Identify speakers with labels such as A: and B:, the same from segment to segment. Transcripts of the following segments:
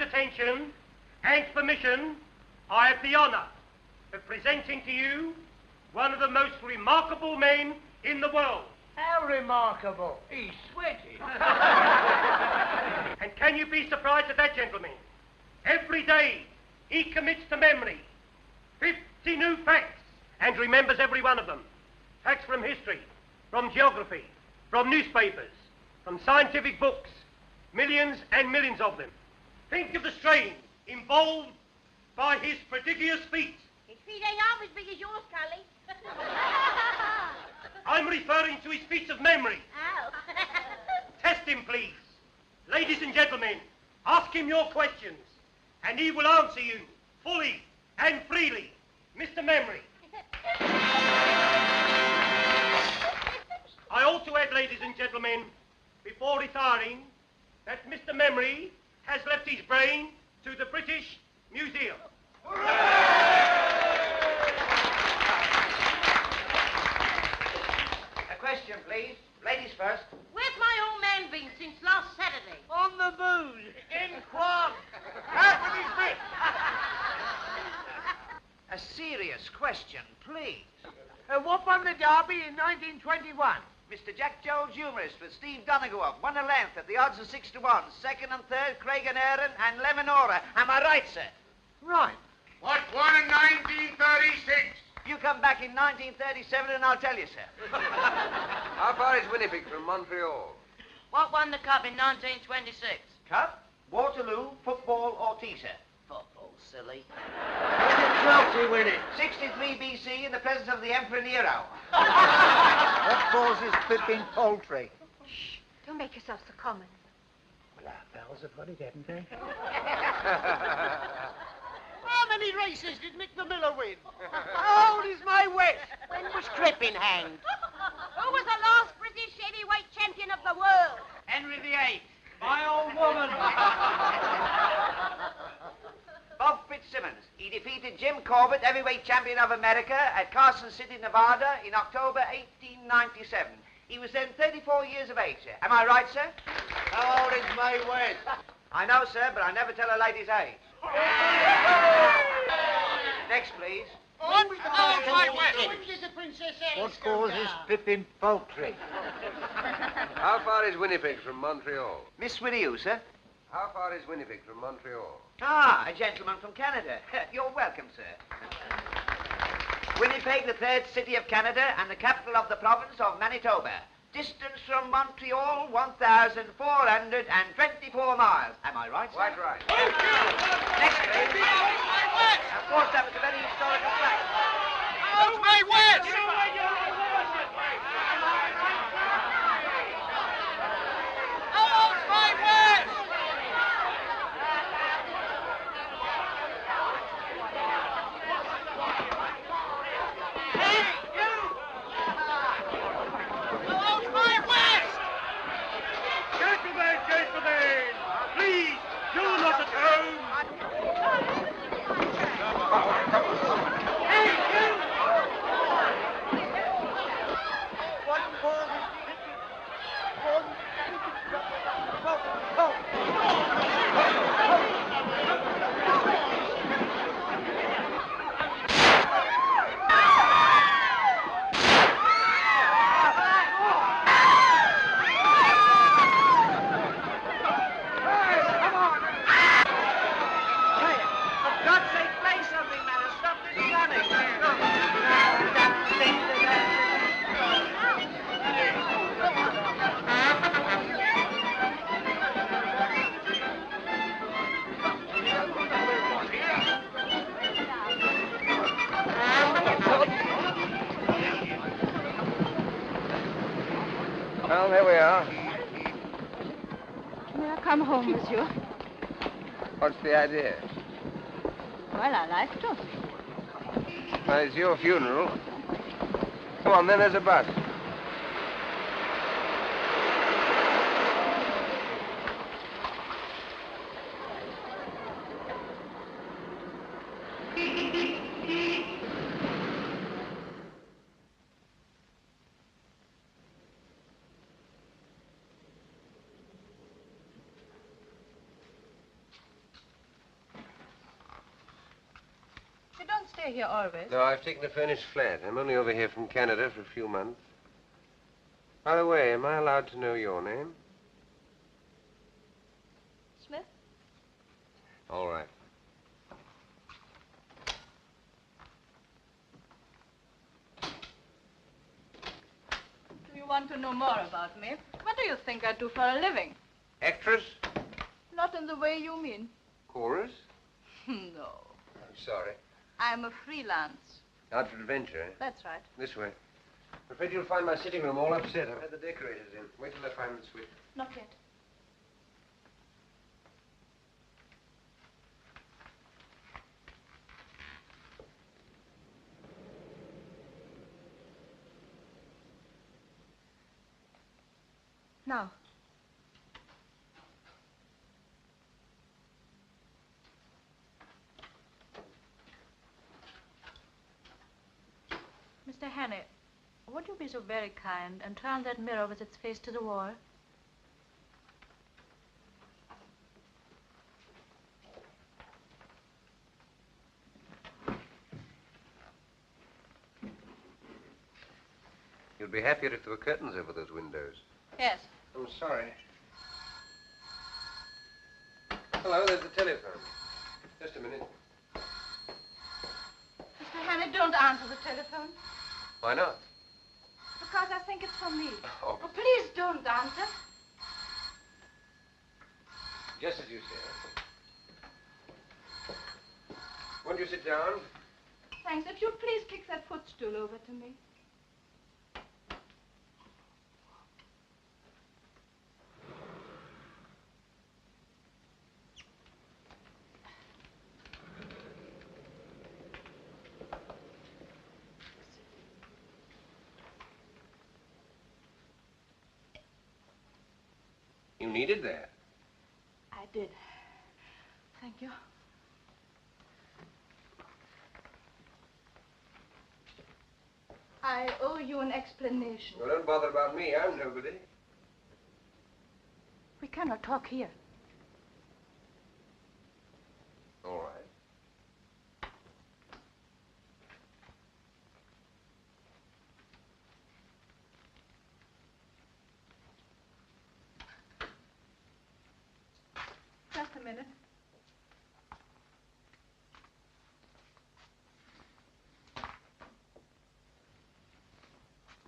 A: kind attention and permission, I have the honour of presenting to you one of the most remarkable men in the world.
B: How remarkable? He's sweating.
A: And can you be surprised at that, gentlemen? Every day he commits to memory 50 new facts and remembers every one of them. Facts from history, from geography, from newspapers, from scientific books, millions and millions of them. Think of the strain involved by his prodigious feat.
C: His feet ain't half as big as yours, Cully.
A: I'm referring to his feats of memory.
C: Oh.
A: Test him, please. Ladies and gentlemen, ask him your questions, and he will answer you fully and freely. Mr. Memory. I ought to add, ladies and gentlemen, before retiring, that Mr. Memory has left his brain to the British Museum.
D: A question, please. Ladies first.
C: Where's my old man been since last Saturday?
B: On the booze. In quad. Out with his bit.
D: A serious question, please.
B: What won the Derby in 1921?
D: Mr. Jack Jones, humorist, with Steve Donegal, won a length at the odds of 6 to 1. Second and third, Craig and Aaron and Lemonora. Am I right, sir?
B: Right.
E: What won in 1936?
D: You come back in 1937 and I'll tell you, sir.
F: How far is Winnipeg from Montreal?
C: What won the cup in 1926?
D: Cup, Waterloo, football, or tea, sir?
C: Football, silly.
B: When did Chelsea win it?
D: 63 BC in the presence of the Emperor Nero.
B: What causes flipping poultry?
G: Shh, don't make yourself so common.
B: Well, our pals have got it, haven't they?
H: How many races did Mick the Miller win? How old is my wet?
C: When was Crippen hanged? Who was the last British heavyweight champion of the world?
B: Henry VIII. My old woman.
D: Bob Fitzsimmons. He defeated Jim Corbett, heavyweight champion of America, at Carson City, Nevada, in October 1897. He was then 34 years of age, sir. Am I right, sir?
H: How old is my wet?
D: I know, sir, but I never tell a lady's age. Next, please.
H: When was the my wet? When did the Princess Alice
B: What causes flipping poultry?
F: How far is Winnipeg from Montreal?
D: Miss Whittier, sir.
F: How far is Winnipeg from Montreal?
D: Ah, a gentleman from Canada. You're welcome, sir. Winnipeg, the third city of Canada and the capital of the province of Manitoba. Distance from Montreal, 1,424 miles. Am I right, sir?
F: Quite right.
D: Next, please. Of course, that was a very historical fact.
H: How's my wet? How old's my wet? Hey, you! How old's my wet?
A: Gentlemen, please, do not at home.
H: Hey, you!
B: What causes
D: For God's sake, play something, man, and stop this running.
F: Well, there we are.
G: May I come home, monsieur?
F: What's the idea?
G: Well, I like to.
F: Well, it's your funeral. Come on, then, there's a bus.
G: stay here always?
F: No, I've taken a furnished flat. I'm only over here from Canada for a few months. By the way, am I allowed to know your name?
G: Smith?
F: All right.
G: Do you want to know more about me? What do you think I do for a living?
F: Actress?
G: Not in the way you mean.
F: Chorus?
G: No.
F: I'm sorry.
G: I'm a freelance.
F: Out for adventure, eh?
G: That's right.
F: This way. I'm afraid you'll find my sitting room all upset. I've had the decorators in. Wait till I find the switch.
G: Not yet. Now. Mr. Hannay, would you be so very kind and turn that mirror with its face to the wall?
F: You'd be happier if there were curtains over those windows.
G: Yes.
F: I'm sorry. Hello, there's the telephone. Just a minute.
G: Mr. Hannay, don't answer the telephone.
F: Why not?
G: Because I think it's for me.
F: Oh.
G: Oh, please don't answer.
F: Just as you say. Won't you sit down?
G: Thanks. If you'd please kick that footstool over to me.
F: You needed that.
G: I did. Thank you. I owe you an explanation.
F: Well, don't bother about me. I'm nobody.
G: We cannot talk here.
F: All right.
G: Just a minute.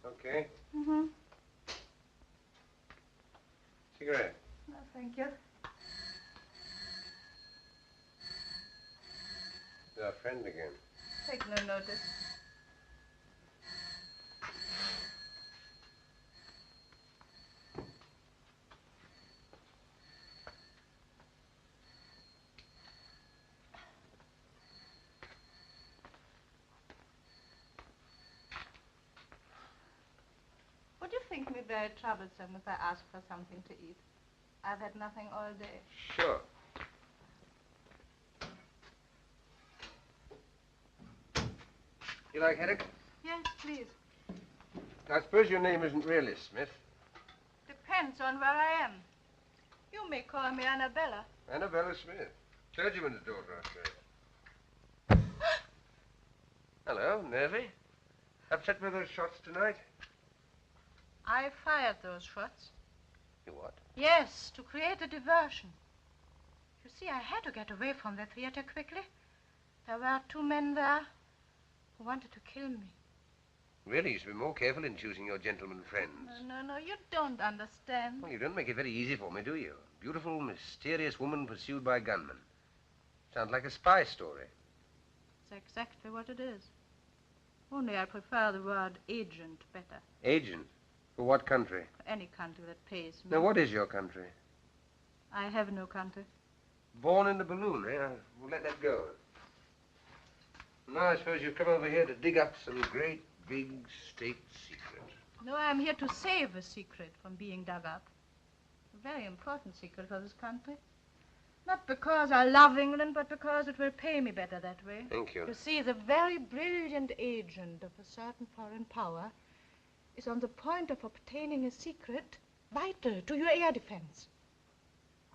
F: Okay.
G: Mm-hmm.
F: Cigarette.
G: No, thank you.
F: Our friend again.
G: Take no notice. Would you think me very troublesome if I ask for something to eat? I've had nothing all day.
F: Sure. You like haddock?
G: Yes, please.
F: I suppose your name isn't really Smith.
G: Depends on where I am. You may call me Annabella.
F: Annabella Smith. Clergyman's daughter, I suppose. Hello, nervy. Upset with those shots tonight?
G: I fired those shots.
F: You what?
G: Yes, to create a diversion. You see, I had to get away from the theater quickly. There were 2 men there who wanted to kill me.
F: Really, you should be more careful in choosing your gentleman friends.
G: No, you don't understand.
F: Well, you don't make it very easy for me, do you? A beautiful, mysterious woman pursued by gunmen. Sounds like a spy story.
G: It's exactly what it is. Only I prefer the word agent better.
F: Agent? For what country?
G: For any country that pays me.
F: Now, what is your country?
G: I have no country.
F: Born in the balloon, eh? We'll let that go. Now, I suppose you've come over here to dig up some great, big state secret.
G: No, I'm here to save a secret from being dug up. A very important secret for this country. Not because I love England, but because it will pay me better that way.
F: Thank you.
G: You see, the very brilliant agent of a certain foreign power is on the point of obtaining a secret vital to your air defense.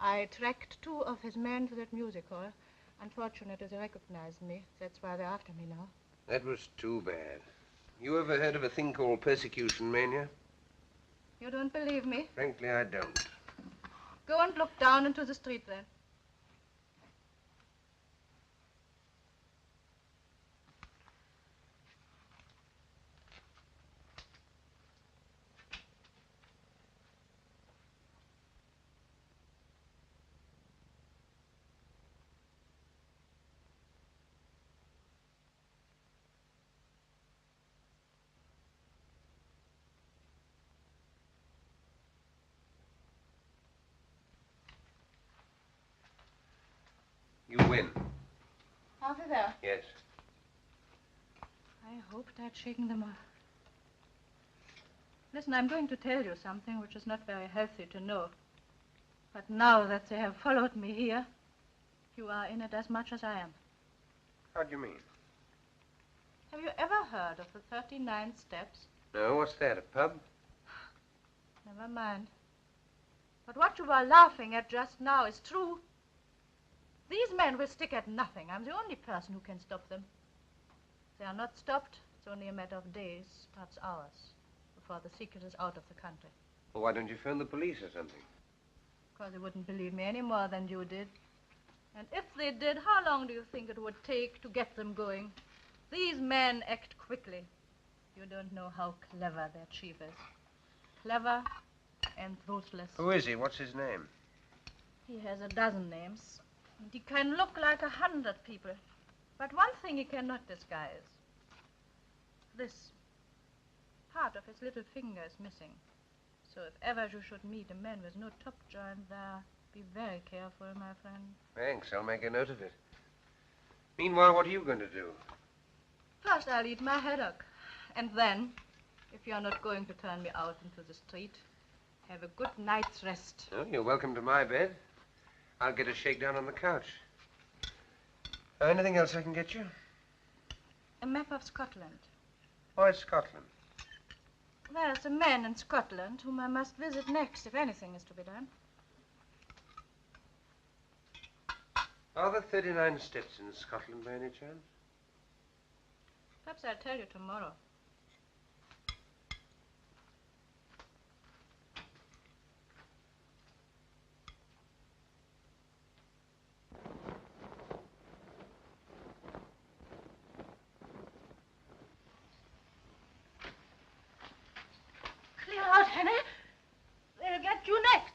G: I tracked 2 of his men to that music hall, Unfortunately, they recognized me. That's why they're after me now.
F: That was too bad. You ever heard of a thing called persecution mania?
G: You don't believe me?
F: Frankly, I don't.
G: Go and look down into the street then.
F: You win.
G: Over there.
F: Yes.
G: I hoped I'd shaken them off. Listen, I'm going to tell you something which is not very healthy to know. But now that they have followed me here, you are in it as much as I am.
F: How do you mean?
G: Have you ever heard of the 39 steps?
F: No, what's that, a pub?
G: Never mind. But what you are laughing at just now is true. These men will stick at nothing. I'm the only person who can stop them. If they are not stopped, it's only a matter of days, perhaps hours, before the secret is out of the country.
F: Well, why don't you phone the police or something?
G: Because they wouldn't believe me any more than you did. And if they did, how long do you think it would take to get them going? These men act quickly. You don't know how clever their chief is. Clever and ruthless.
F: Who is he? What's his name?
G: He has a dozen names. And he can look like 100 people. But one thing he cannot disguise. This. Part of his little finger is missing. So if ever you should meet a man with no top joint there, be very careful, my friend.
F: Thanks, I'll make a note of it. Meanwhile, what are you going to do?
G: First, I'll eat my haddock. And then, if you're not going to turn me out into the street, have a good night's rest.
F: Oh, you're welcome to my bed. I'll get a shakedown on the couch. Anything else I can get you?
G: A map of Scotland.
F: Why Scotland?
G: There's a man in Scotland whom I must visit next if anything is to be done.
F: Are there 39 steps in Scotland by any chance?
G: Perhaps I'll tell you tomorrow. Clear out, Henry. They'll get you next.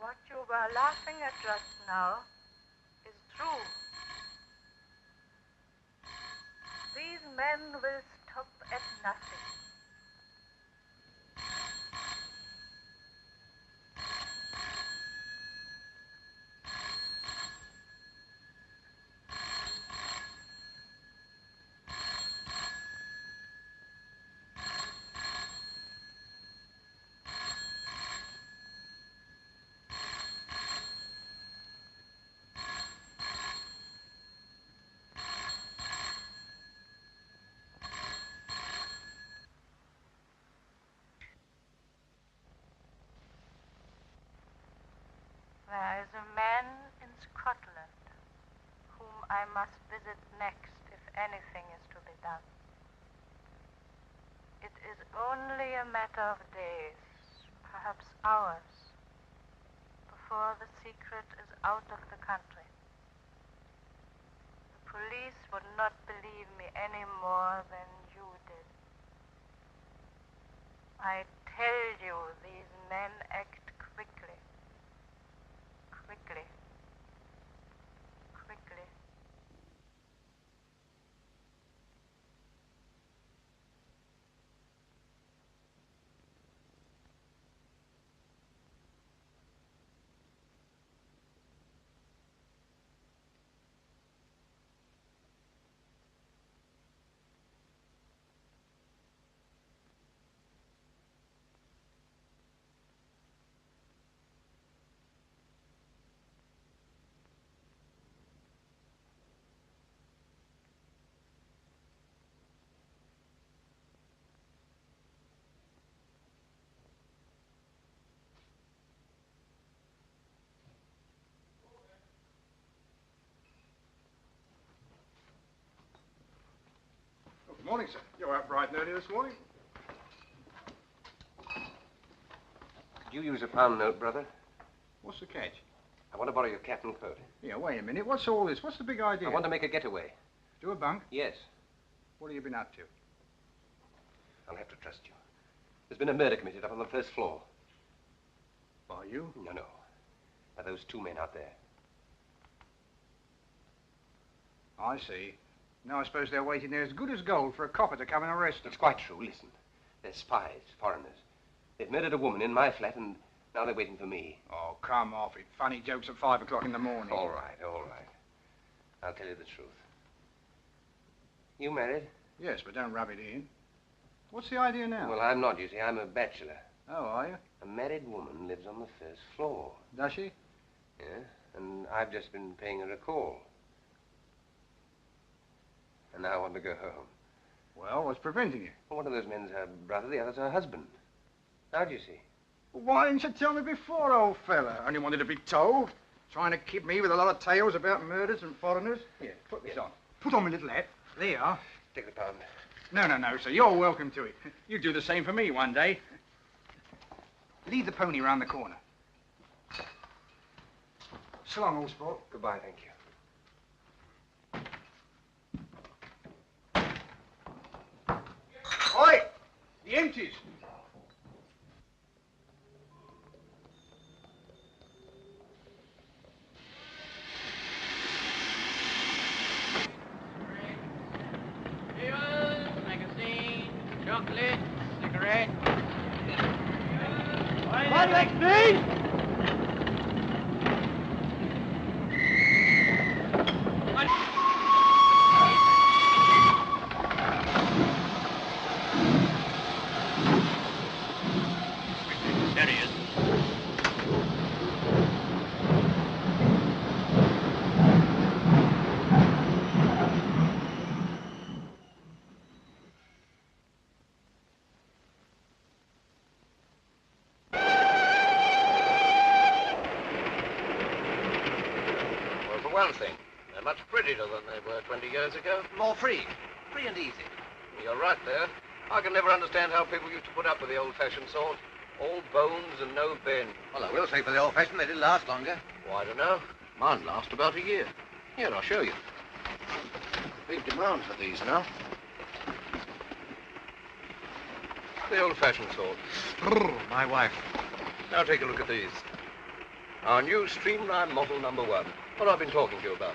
G: What you were laughing at just now is true. These men will stop at nothing. There is a man in Scotland whom I must visit next if anything is to be done. It is only a matter of days, perhaps hours, before the secret is out of the country. The police would not believe me any more than you did. I tell you, these men act quickly.
I: quickly. Quickly.
J: Good morning, sir. You're up bright and early this morning.
F: Could you use a pound note, brother?
J: What's the catch?
F: I want to borrow your cap and coat.
J: Yeah, wait a minute. What's all this? What's the big idea?
F: I want to make a getaway.
J: Do a bunk?
F: Yes.
J: What have you been up to?
F: I'll have to trust you. There's been a murder committed up on the first floor.
J: By you?
F: No. By those two men out there.
J: I see. Now I suppose they're waiting there as good as gold for a copper to come and arrest them.
F: It's quite true. Listen. They're spies, foreigners. They've murdered a woman in my flat, and now they're waiting for me.
J: Oh, come off it. Funny jokes at 5 o'clock in the morning.
F: All right. I'll tell you the truth. You married?
J: Yes, but don't rub it in. What's the idea now?
F: Well, I'm not, you see. I'm a bachelor.
J: Oh, are you?
F: A married woman lives on the first floor.
J: Does she?
F: Yeah, and I've just been paying her a call. And now I want to go home.
J: Well, what's preventing you?
F: Well, one of those men's her brother, the other's her husband. How do you see?
J: Well, why didn't you tell me before, old fella? Only wanted to be told. Trying to kid me with a lot of tales about murders and foreigners. Here, put this on. Put on my little hat. There you are.
F: Take the pound.
J: No, sir. You're welcome to it. You do the same for me one day. Lead the pony round the corner. So long, old sport.
F: Goodbye, thank you.
J: Oi! The empties.
B: Magazine, chocolate, cigarette.
H: What next, me?
B: There he is.
K: Well, for one thing, they're much prettier than they were 20 years ago.
D: More free. Free and easy.
K: You're right there. I can never understand how people used to put up with the old-fashioned sort. All bones and no bend.
D: Well, I will say for the old-fashioned, they did last longer.
K: Well, I don't know. Mine last about a year. Here, I'll show you. Big demand for these now. The old-fashioned sort.
D: My wife.
K: Now take a look at these. Our new streamline model #1. What I've been talking to you about.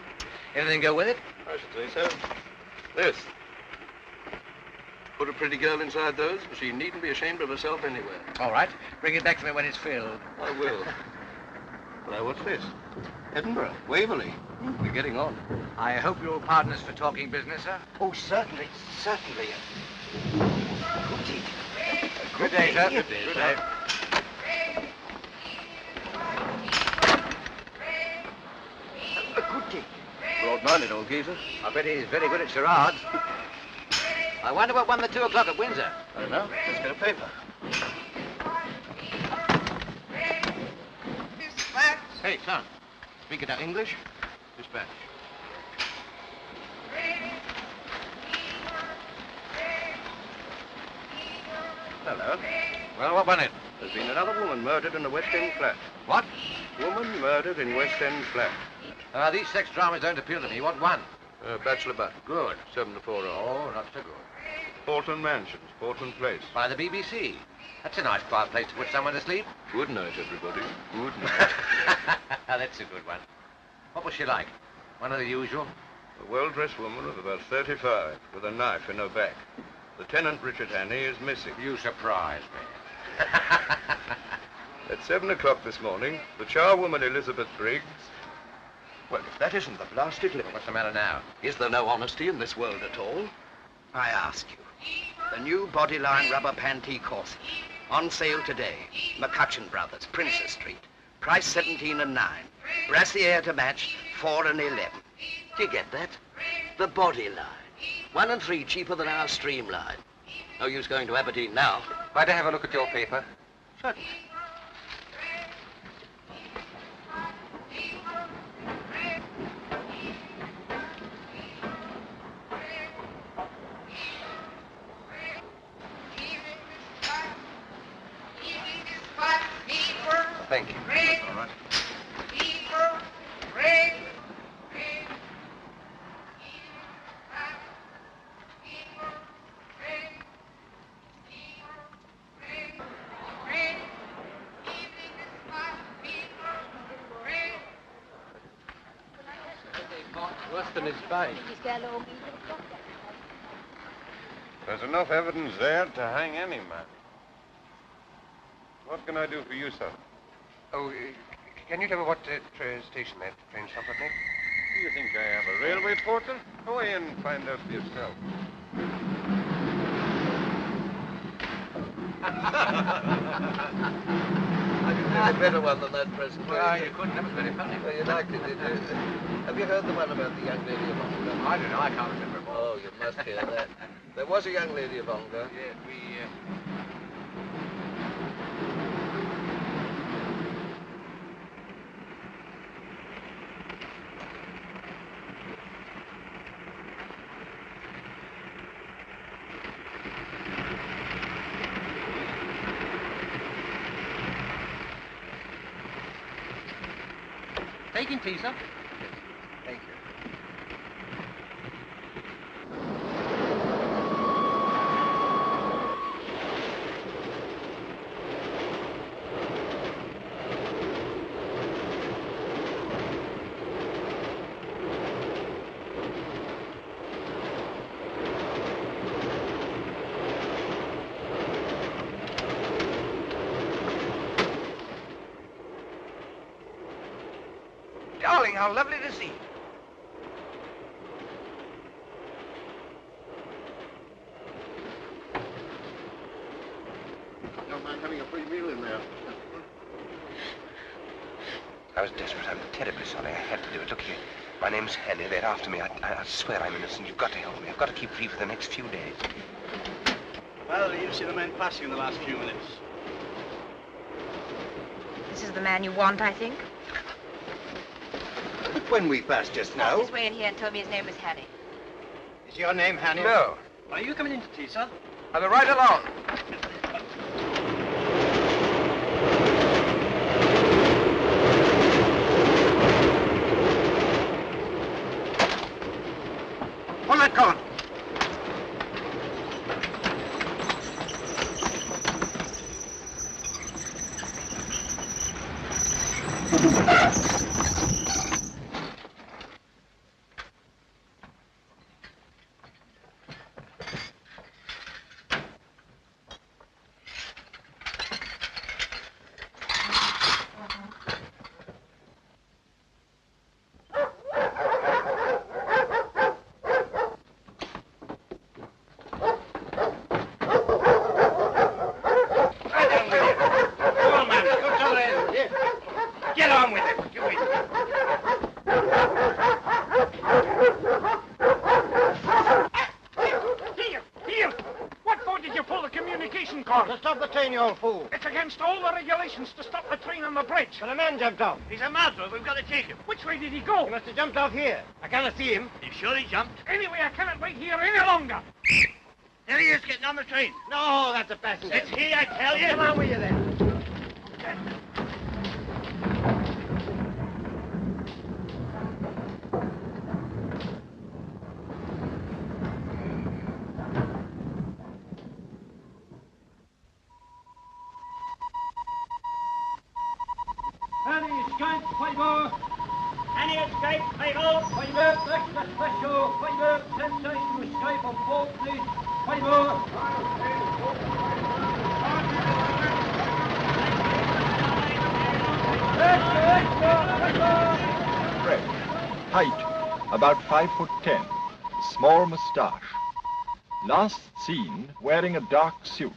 D: Anything go with it?
K: I should say so. This. Put a pretty girl inside those, and she needn't be ashamed of herself anywhere.
D: All right. Bring it back to me when it's filled.
K: I will. Now, what's this? Edinburgh, Waverley. We're getting on.
D: I hope you're partners for talking business, sir.
K: Oh, certainly.
D: Good day, sir.
K: Good day, sir. Broad-minded old geezer.
D: I bet he's very good at charades. I wonder what won the 2 o'clock at Windsor.
K: I don't know. Let's get a paper.
D: Dispatch.
K: Hey, son. Speaking of English, dispatch. Hello.
D: Well, what won it?
K: There's been another woman murdered in the West End flat.
D: What?
K: Woman murdered in West End flat.
D: These sex dramas don't appeal to me. What won?
K: Bachelor butt.
D: Good.
K: 7 to 4 hours.
D: Oh, not so good.
F: Portland Mansions, Portland Place.
K: By the BBC. That's a nice quiet place to put someone to sleep.
F: Good night, everybody. Good night.
K: That's a good one. What was she like? One of the usual?
F: A well-dressed woman of about 35, with a knife in her back. Lieutenant Richard Hannay is missing.
K: You surprise me.
F: At 7 o'clock this morning, the charwoman Elizabeth Briggs...
K: Well, if that isn't the blasted limit. What's the matter now?
I: Is there no honesty in this world at all? I ask you. The new Bodyline rubber pantee corset. On sale today. McCutcheon Brothers, Princess Street. Price 17 and 9. Brassiere to match, 4 and 11. Do you get that? The Bodyline. 1 and 3 cheaper than our Streamline. No use going to Aberdeen now.
K: Might I have a look at your paper?
I: Certainly.
K: Thank you.
F: All right.
K: Worse than his bite.
F: There's enough evidence there to hang any man. What can I do for you, sir?
K: Oh, can you tell me what station that train stopped at next?
F: Do you think I am a railway porter? Go away and find out for yourself.
K: I
I: didn't think a better one than that present.
K: Well, you couldn't. That was very funny.
I: Well, you liked it, did you? Have you heard the one about the young lady of Ongar?
K: I don't know. I can't remember.
I: Oh, you must hear that. There was a young lady of Ongar.
K: Yes, we...
I: Taking tea, sir?
K: Thank you.
I: Darling, how lovely to see you.
E: Don't mind having a free meal in there.
L: I was desperate. I'm terribly sorry. I had to do it. Look here. My name's Hannay. They're after me. I swear I'm innocent. You've got to help me. I've got to keep free for the next few days.
M: Well, you've seen the men passing in the last few minutes.
C: This is the man you want, I think.
J: But when we passed just
C: He
J: now...
C: walked his way in here and told me his name was Hannay.
J: Is your name Hannay?
L: No.
M: Are you coming into tea, sir?
L: I'll be right along.
J: Hold that gun.
H: You old fool.
B: It's against all the regulations to stop the train on the bridge.
H: But a man jumped off.
B: He's a murderer. We've got to take him. Which way did he go?
H: He must have jumped off here. I cannot see him.
B: You sure he jumped? Anyway, I cannot wait here any longer. There he is, getting on the train.
H: No, that's a passenger.
B: It's he, I tell you.
H: Come on with you then.
B: 5 extra special, 5 10 cents to escape on board, please. 5
N: Fred. Height, about 5'10", small moustache. Last seen wearing a dark suit,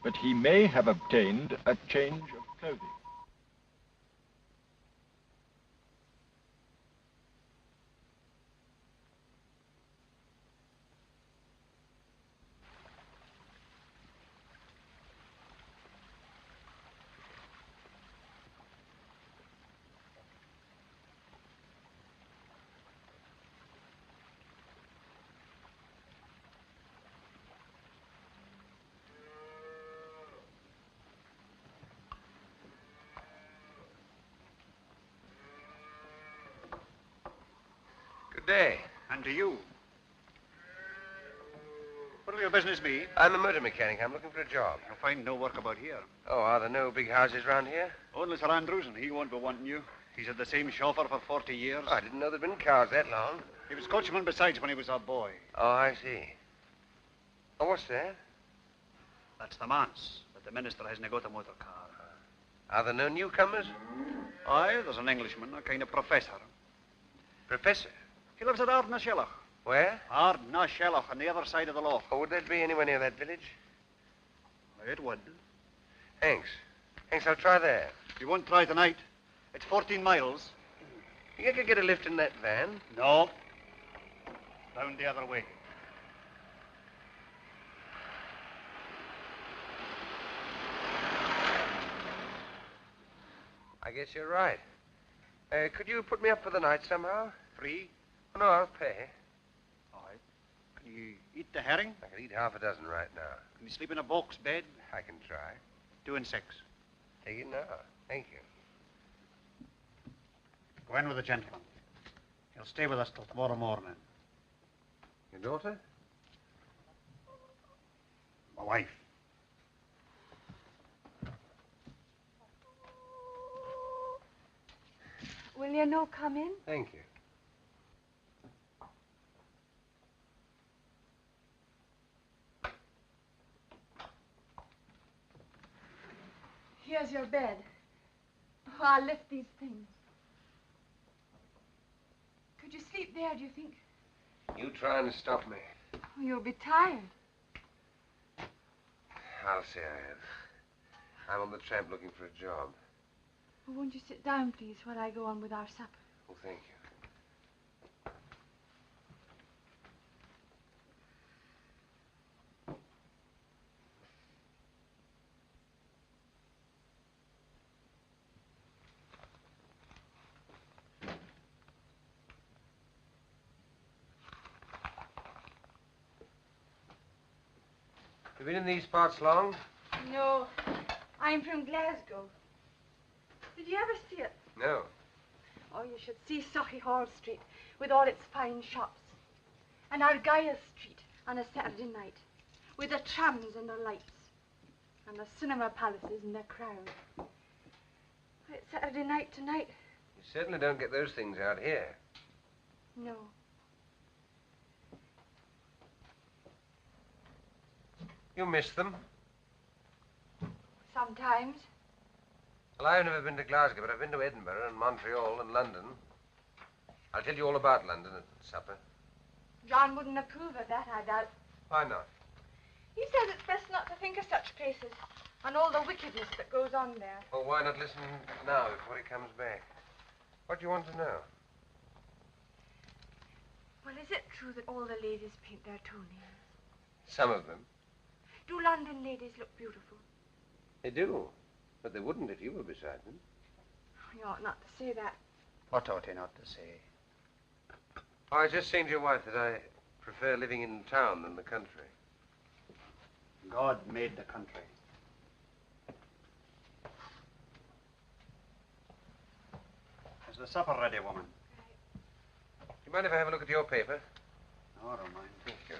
N: but he may have obtained a change of clothing.
F: Good day.
M: And to you. What will your business be?
F: I'm a motor mechanic. I'm looking for a job.
M: You'll find no work about here.
F: Oh, are there no big houses round here?
M: Only Sir Andrews, and he won't be wanting you. He's had the same chauffeur for 40 years.
F: Oh, I didn't know there'd been cars that long.
M: He was coachman besides when he was a boy.
F: Oh, I see. Oh, what's that?
M: That's the manse, but the minister hasn't got a motor car.
F: Are there no newcomers?
M: Aye, there's an Englishman, a kind of professor.
F: Professor?
M: He lives at Ardnashellach.
F: Where?
M: Ardnashellach, on the other side of the loch.
F: Oh, would that be anywhere near that village?
M: It would.
F: Thanks. Thanks, I'll try there.
M: You won't try tonight. It's 14 miles.
F: You could get a lift in that van?
M: No. Round the other way.
F: I guess you're right. Could you put me up for the night somehow?
M: Free?
F: Oh, no, I'll pay.
M: All right. Can you eat the herring?
F: I can eat half a dozen right now.
M: Can you sleep in a box bed?
F: I can try.
M: 2 and 6.
F: Take it now. Thank you.
M: Go in with the gentleman. He'll stay with us till tomorrow morning.
F: Your daughter?
M: My wife.
O: Will you no come in?
F: Thank you.
O: Here's your bed. Oh, I'll lift these things. Could you sleep there, do you think?
F: You trying to stop me?
O: Oh, you'll be tired.
F: I'll say I am. I'm on the tramp looking for a job.
O: Well, won't you sit down, please, while I go on with our supper?
F: Oh, thank you. You been in these parts long?
O: No, I'm from Glasgow. Did you ever see it?
F: No.
O: Oh, you should see Sochi Hall Street with all its fine shops. And Argyll Street on a Saturday night with the trams and the lights. And the cinema palaces and the crowd. It's Saturday night tonight.
F: You certainly don't get those things out here.
O: No.
F: You miss them?
O: Sometimes.
F: Well, I've never been to Glasgow, but I've been to Edinburgh and Montreal and London. I'll tell you all about London at supper.
O: John wouldn't approve of that, I doubt.
F: Why not?
O: He says it's best not to think of such places and all the wickedness that goes on there.
F: Well, why not listen now before he comes back? What do you want to know?
O: Well, is it true that all the ladies paint their toenails?
F: Some of them.
O: Do London ladies look beautiful?
F: They do. But they wouldn't if you were beside them.
O: You ought not to say that.
M: What ought he not to say?
F: Oh, I just saying to your wife that I prefer living in town than the country.
M: God made the country. Is the supper ready, woman?
F: Do you mind if I have a look at your paper?
M: No, I don't mind.
F: Thank you.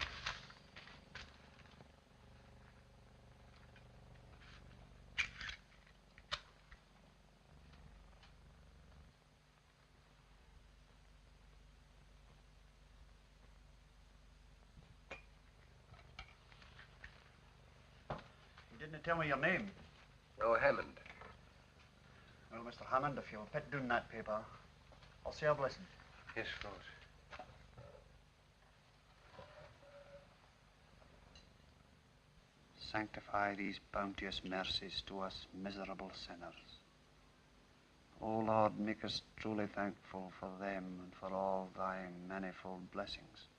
M: didn't tell me your name.
F: Oh, Hammond.
M: Well, Mr. Hammond, if you'll put down that paper, I'll say a blessing.
F: Yes, of course.
M: Sanctify these bounteous mercies to us miserable sinners. O Lord, make us truly thankful for them and for all thy manifold blessings,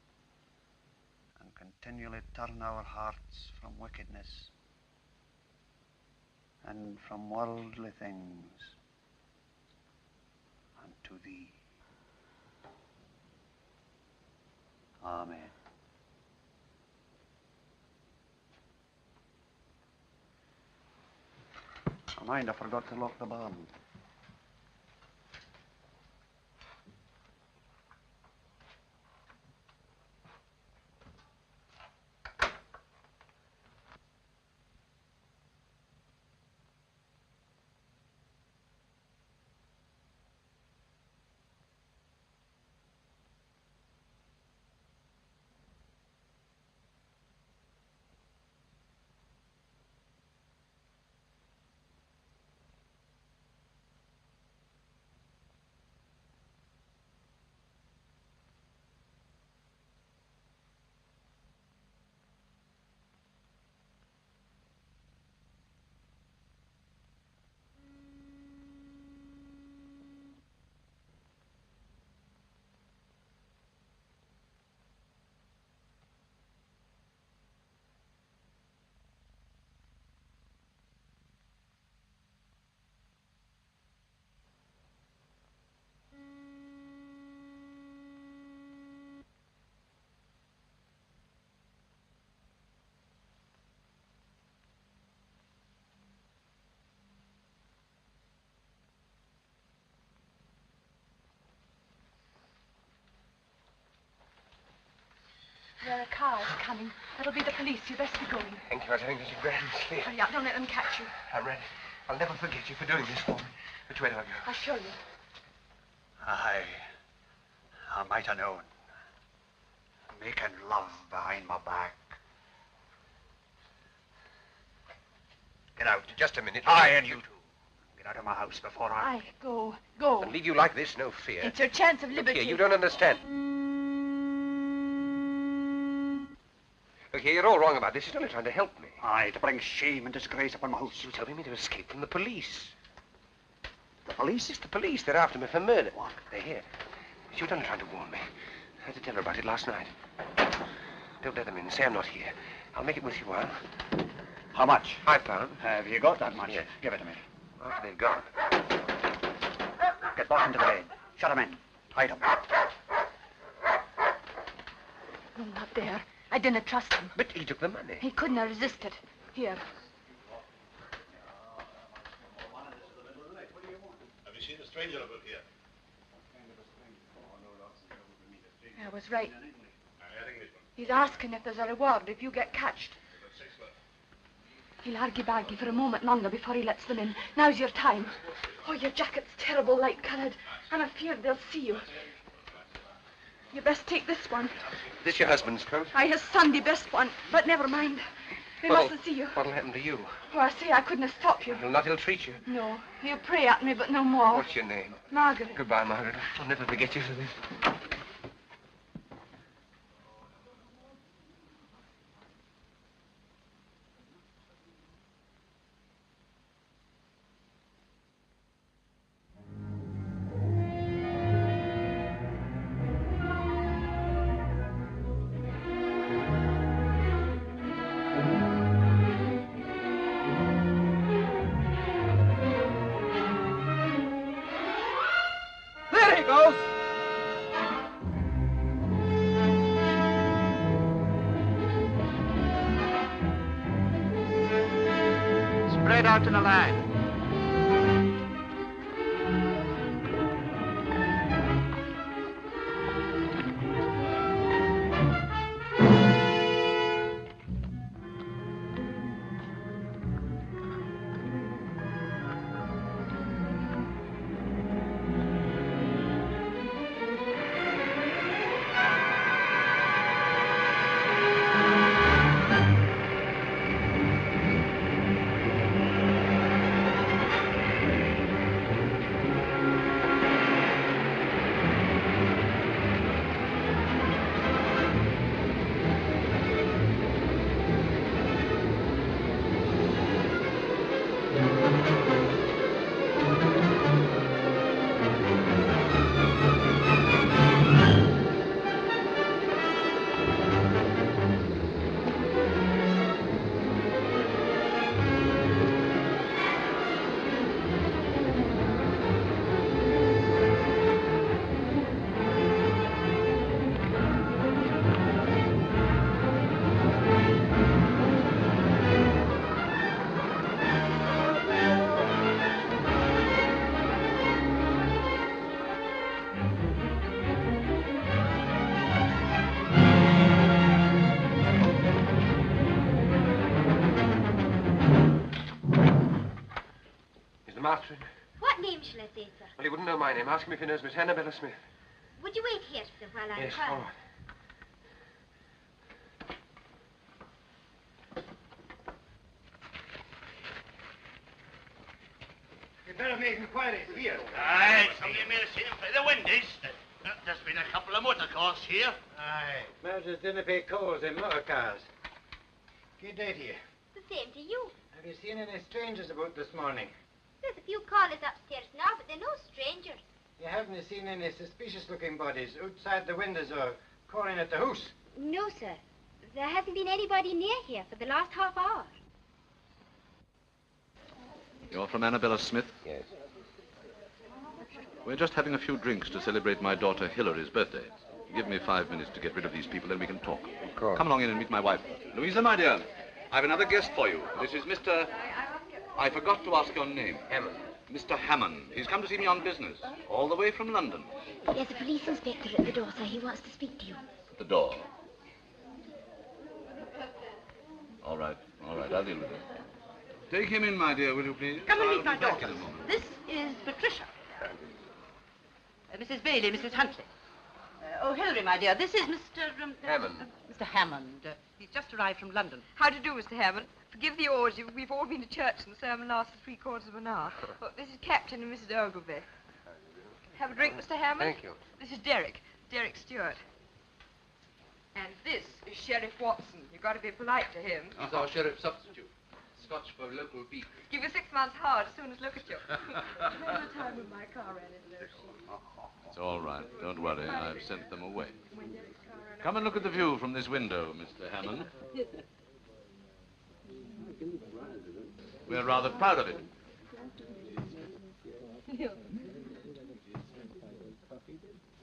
M: and continually turn our hearts from wickedness and from worldly things unto thee. Amen. Oh, mind, I forgot to lock the barn.
O: There are cars coming. That'll be the police. You best be going.
F: Thank you. I was having such a grand sleep.
O: Hurry up. Don't let them catch you.
F: I'm ready. I'll never forget you for doing this for me. Which way do I go?
O: I'll show you.
M: I might have known. Making love behind my back.
F: Get out. Just a minute.
M: Aye, and you too. Get out of my house before I...
O: Aye, go. Go.
F: And leave you like this, no fear.
O: It's your chance of
F: Look
O: liberty.
F: here, you don't understand. Look here, you're all wrong about this. He's only trying to help me.
M: Aye, to bring shame and disgrace upon my house.
F: He was helping me to escape from the police.
M: The police?
F: It's the police. They're after me for murder. What? They're here. She was only trying to warn me. I had to tell her about it last night. Don't let them in. Say I'm not here. I'll make it with you, while.
M: How much?
F: £5.
M: Have you got that much?
F: Yes.
M: Give it to me.
F: After they've gone.
M: Get back into the bed. Shut them in. Hide them.
O: No, not there. I didn't trust him.
F: But he took the money.
O: He couldn't have resisted. Here.
E: Have you seen a stranger about here?
O: I was right.
E: An Englishman.
O: He's asking if there's a reward if you get catched.
E: About 6 left.
O: He'll argy-bargy for a moment longer before he lets them in. Now's your time. Oh, your jacket's terrible light-coloured. I'm afeard they'll see you. You best take this one.
F: This your husband's coat?
O: Aye, his Sunday best one. But never mind. They mustn't see you.
F: What'll happen to you?
O: Oh, I say I couldn't have stopped you.
F: He'll not ill-treat you.
O: No. He'll pray at me, but no more.
F: What's your name?
O: Margaret.
F: Goodbye, Margaret. I'll never forget you for this.
J: There he goes!
D: Spread out in a line.
L: Alfred.
P: What name shall I say, sir?
L: Well, he wouldn't know my name. Ask him if he knows Miss Annabella Smith.
P: Would you wait here, sir, while I
L: Yes,
P: inquire?
L: all right.
A: You'd better make inquiries here.
Q: Aye, somebody may have seen him through the windows. There's been a couple of motor cars here. Aye.
R: Murders didn't pay calls in motor cars.
A: Good day to you.
P: The same to you.
R: Have you seen any strangers about this morning?
P: There's a few callers upstairs now, but they're no strangers.
R: You haven't seen any suspicious-looking bodies outside the windows or calling at the house?
P: No, sir. There hasn't been anybody near here for the last half hour.
S: You're from Annabella Smith?
L: Yes.
S: We're just having a few drinks to celebrate my daughter Hilary's birthday. Give me 5 minutes to get rid of these people, then we can talk.
L: Of course.
S: Come along in and meet my wife. Louisa, my dear, I've another guest for you. This is Mr. I forgot to ask your name.
L: Hammond.
S: Mr. Hammond. He's come to see me on business, all the way from London.
P: There's a police inspector at the door, sir. He wants to speak to you.
S: At the door. All right, I'll deal with it. Take him in, my dear, will you please?
T: Come and
S: I'll
T: meet my
S: be back
T: daughter.
S: in a moment.
T: This is Patricia. Mrs. Bailey, Mrs. Huntley. Oh, Hilary, my dear, this is Mr.
L: Hammond.
T: Mr. Hammond. He's just arrived from London.
U: How do you do, Mr. Hammond? Forgive the orgy, but we've all been to church and the sermon lasted 3/4 of an hour. Well, this is Captain and Mrs. Ogilvy. Have a drink, Mr. Hammond?
L: Thank you.
U: This is Derek Stewart. And this is Sheriff Watson. You've got to be polite to him.
K: He's our sheriff substitute. Scotch for local beef.
U: Give you 6 months hard as soon as look at you. Remember the time when my car ran into those sheets?
S: It's all right. Don't worry. I've sent them away. Come and look at the view from this window, Mr. Hammond. We're rather proud of it.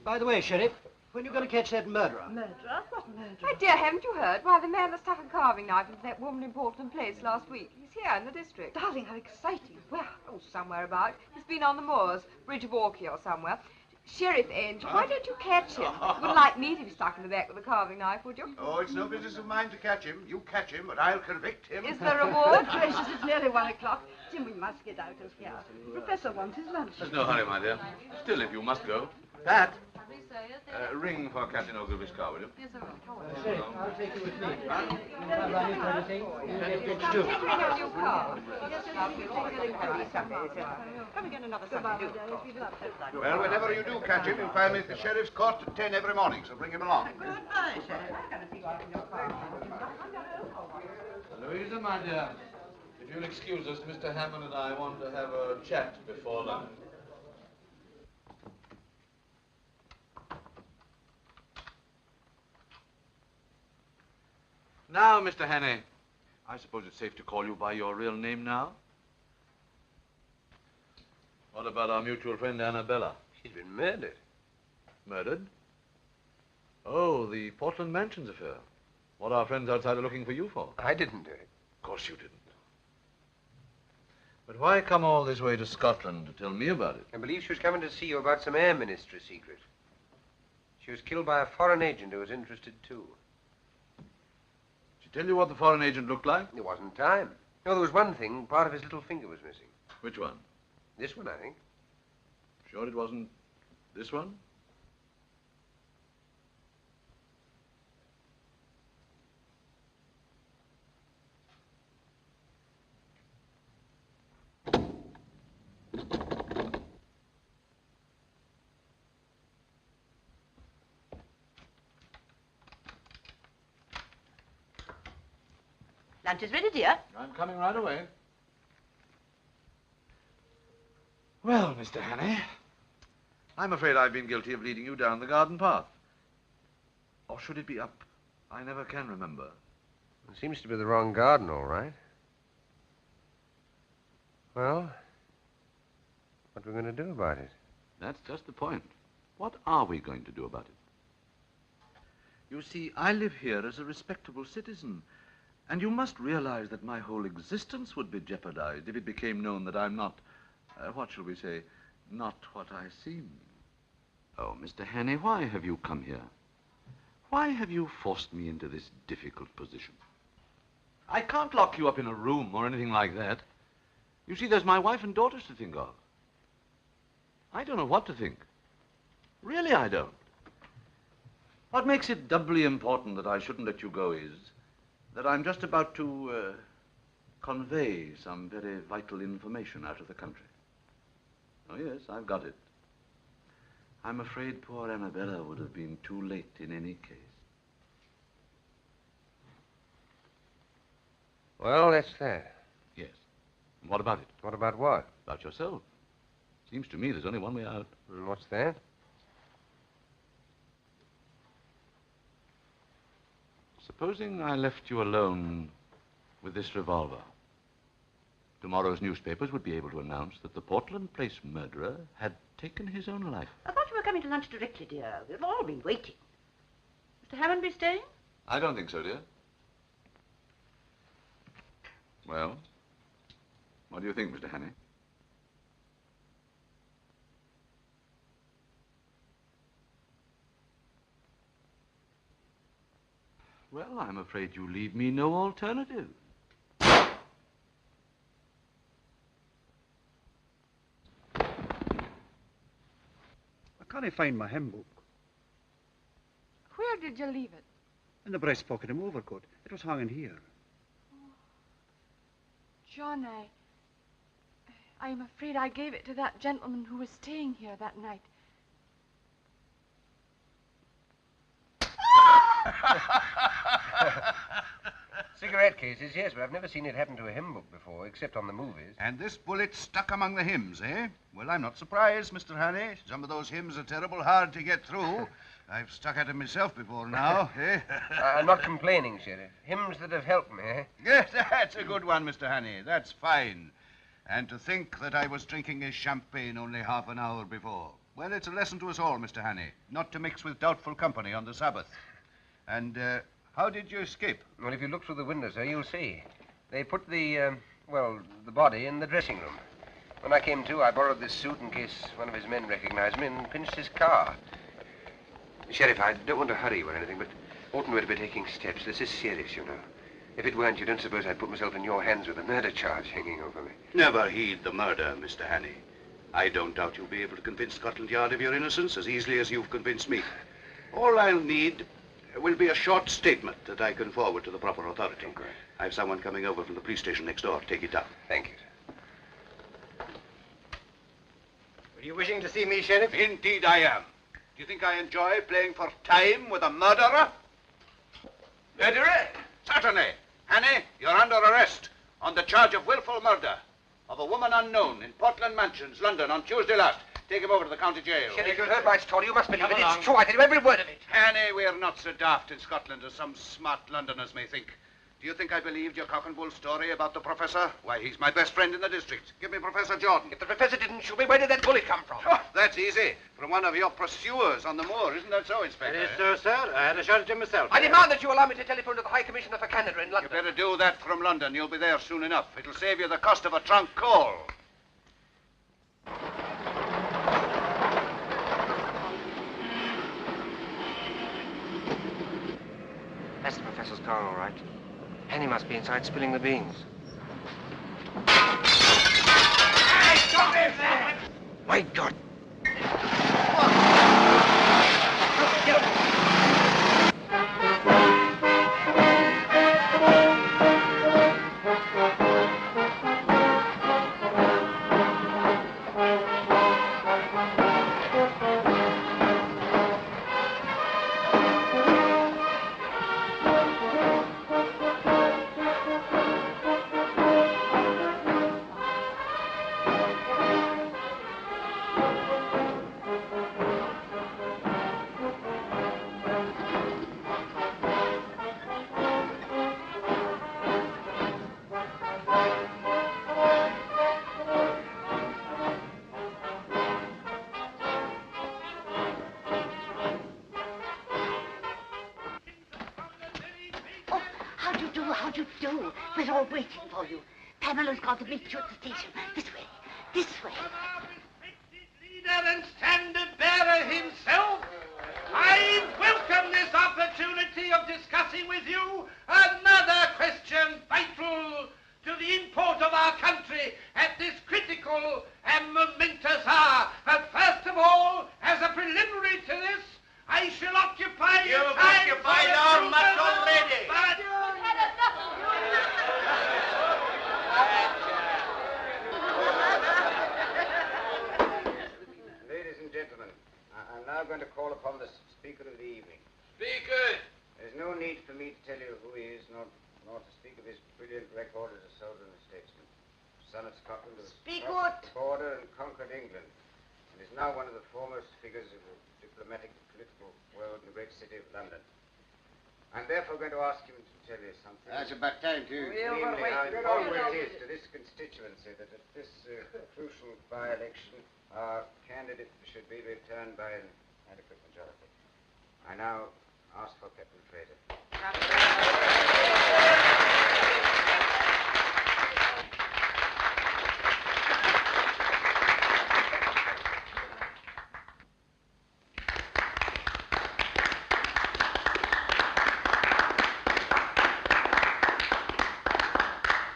V: By the way, Sheriff, when are you going to catch that murderer?
U: Murderer? What murderer? My dear, haven't you heard? Why, the man that stuck a carving knife into that woman in Portland Place last week. He's here in the district. Darling, how exciting. Where? Oh, somewhere about. He's been on the moors, Bridge of Orkney or somewhere. Sheriff Angel, why don't you catch him? Wouldn't like me to be stuck in the back with a carving knife, would you?
E: Oh, it's no business of mine to catch him. You catch him, but I'll convict him.
U: Is there a reward? Gracious, it's nearly 1 o'clock. Jim, we must get out of here. The Professor wants his lunch.
S: There's no hurry, my dear. Still, if you must go.
E: Pat,
S: Ring for Captain Ogilvy's car, will you?
U: Yes, I will.
R: Sheriff, I'll take you with me.
S: Huh?
R: I'll run into everything.
U: Take me in your car.
T: Come again another Sunday, do.
E: well, whenever you do catch him, you'll find me at the sheriff's court at 10 every morning, so bring him along.
T: Goodbye, Sheriff. I'm going to see what's in your car.
S: Louisa, my dear, if you'll excuse us, Mr. Hammond and I want to have a chat before lunch. Now, Mr. Hannay, I suppose it's safe to call you by your real name now? What about our mutual friend Annabella?
L: She's been murdered.
S: Murdered? Oh, the Portland Mansions affair. What our friends outside are looking for you for?
L: I didn't do it.
S: Of course you didn't. But why come all this way to Scotland to tell me about it?
L: I believe she was coming to see you about some Air Ministry secret. She was killed by a foreign agent who was interested too.
S: Did she tell you what the foreign agent looked like?
L: There wasn't time. No, there was one thing. Part of his little finger was missing.
S: Which one?
L: This one, I think.
S: Sure it wasn't this one?
T: Lunch is ready, dear.
S: I'm coming right away. Well, Mr. Hannay, I'm afraid I've been guilty of leading you down the garden path. Or should it be up? I never can remember.
L: It seems to be the wrong garden, all right. Well, what are we going to do about it?
S: That's just the point. What are we going to do about it? You see, I live here as a respectable citizen, and you must realize that my whole existence would be jeopardized if it became known that I'm not, what shall we say, not what I seem. Oh, Mr. Hannay, why have you come here? Why have you forced me into this difficult position? I can't lock you up in a room or anything like that. You see, there's my wife and daughters to think of. I don't know what to think. Really, I don't. What makes it doubly important that I shouldn't let you go is that I'm just about to convey some very vital information out of the country. Oh, yes, I've got it. I'm afraid poor Annabella would have been too late in any case.
F: Well, that's that.
S: Yes. And what about it?
F: What about what?
S: About yourself. Seems to me there's only one way out.
F: And what's that?
S: Supposing I left you alone with this revolver. Tomorrow's newspapers would be able to announce that the Portland Place murderer had taken his own life.
C: I thought you were coming to lunch directly, dear. We've all been waiting. Mr. Hammond be staying?
S: I don't think so, dear. Well, what do you think, Mr. Hannay? Well, I'm afraid you leave me no alternative.
M: I can't find my hymn book.
O: Where did you leave it?
M: In the breast pocket of my overcoat. It was hanging here.
O: John, I'm afraid I gave it to that gentleman who was staying here that night.
F: Cigarette cases, yes, but I've never seen it happen to a hymn book before, except on the movies.
E: And this bullet stuck among the hymns, eh? Well, I'm not surprised, Mr. Hannay. Some of those hymns are terrible hard to get through. I've stuck at them myself before now, eh?
F: I'm not complaining, Sheriff. Hymns that have helped me, eh?
E: Yes, that's a good one, Mr. Hannay. That's fine. And to think that I was drinking his champagne only half an hour before. Well, it's a lesson to us all, Mr. Hannay, not to mix with doubtful company on the Sabbath. And, how did you escape?
F: Well, if you look through the window, sir, you'll see. They put the body in the dressing room. When I came to, I borrowed this suit in case one of his men recognized me and pinched his car.
L: Sheriff, I don't want to hurry you or anything, but oughtn't we to be taking steps? This is serious, you know. If it weren't, you don't suppose I'd put myself in your hands with a murder charge hanging over me.
E: Never heed the murder, Mr. Hannay. I don't doubt you'll be able to convince Scotland Yard of your innocence as easily as you've convinced me. All I'll need will be a short statement that I can forward to the proper authority.
L: Okay.
E: I have someone coming over from the police station next door to take it down.
F: Thank you, sir.
R: Were you wishing to see me, Sheriff?
E: Indeed I am. Do you think I enjoy playing for time with a murderer?
F: Murderer?
E: Certainly. Hannay, you're under arrest on the charge of willful murder of a woman unknown in Portland Mansions, London, on Tuesday last. Take him over to the county jail.
F: Sheriff, you've heard my story. You must believe it. It's true. I tell you every word of it.
E: Hannay, we're not so daft in Scotland as some smart Londoners may think. Do you think I believed your cock and bull story about the professor? Why, he's my best friend in the district. Give me Professor Jordan.
F: If the professor didn't shoot me, where did that bullet come from?
E: Oh, that's easy. From one of your pursuers on the moor. Isn't that so, Inspector?
R: It is so, sir. I had a shot at him myself.
F: I demand that you allow me to telephone to the High Commissioner for Canada in London.
E: You better do that from London. You'll be there soon enough. It'll save you the cost of a trunk call.
L: That's the professor's car, all right. Henny must be inside spilling the beans.
F: Hey, stop him!
L: My God!
F: Get him!
C: How'd you do? We're all waiting for you. Pamela's gone to meet you at the station. This way. This way.
Q: Leader and standard-bearer himself, I welcome this opportunity of discussing with you another question vital to the import of our country at this
G: nor to speak of his brilliant record as a soldier and a statesman. Son of Scotland, who
T: Speak
G: crossed the border and conquered England, and is now one of the foremost figures of the diplomatic and political world in the great city of London. I'm therefore going to ask him to tell you something.
R: That's about time, too.
G: Namely, how important it is to this constituency that at this crucial by-election, our candidate should be returned by an adequate majority. I now ask for Captain Fraser.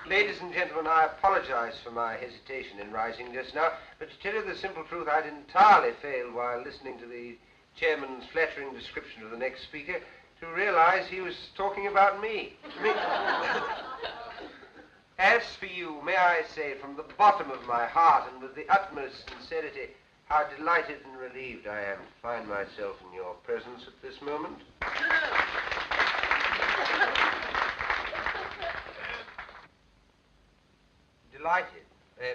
F: Ladies and gentlemen, I apologize for my hesitation in rising just now, but to tell you the simple truth, I'd entirely failed while listening to the chairman's flattering description of the next speaker to realize he was talking about me. As for you, may I say from the bottom of my heart and with the utmost sincerity, how delighted and relieved I am to find myself in your presence at this moment. Delighted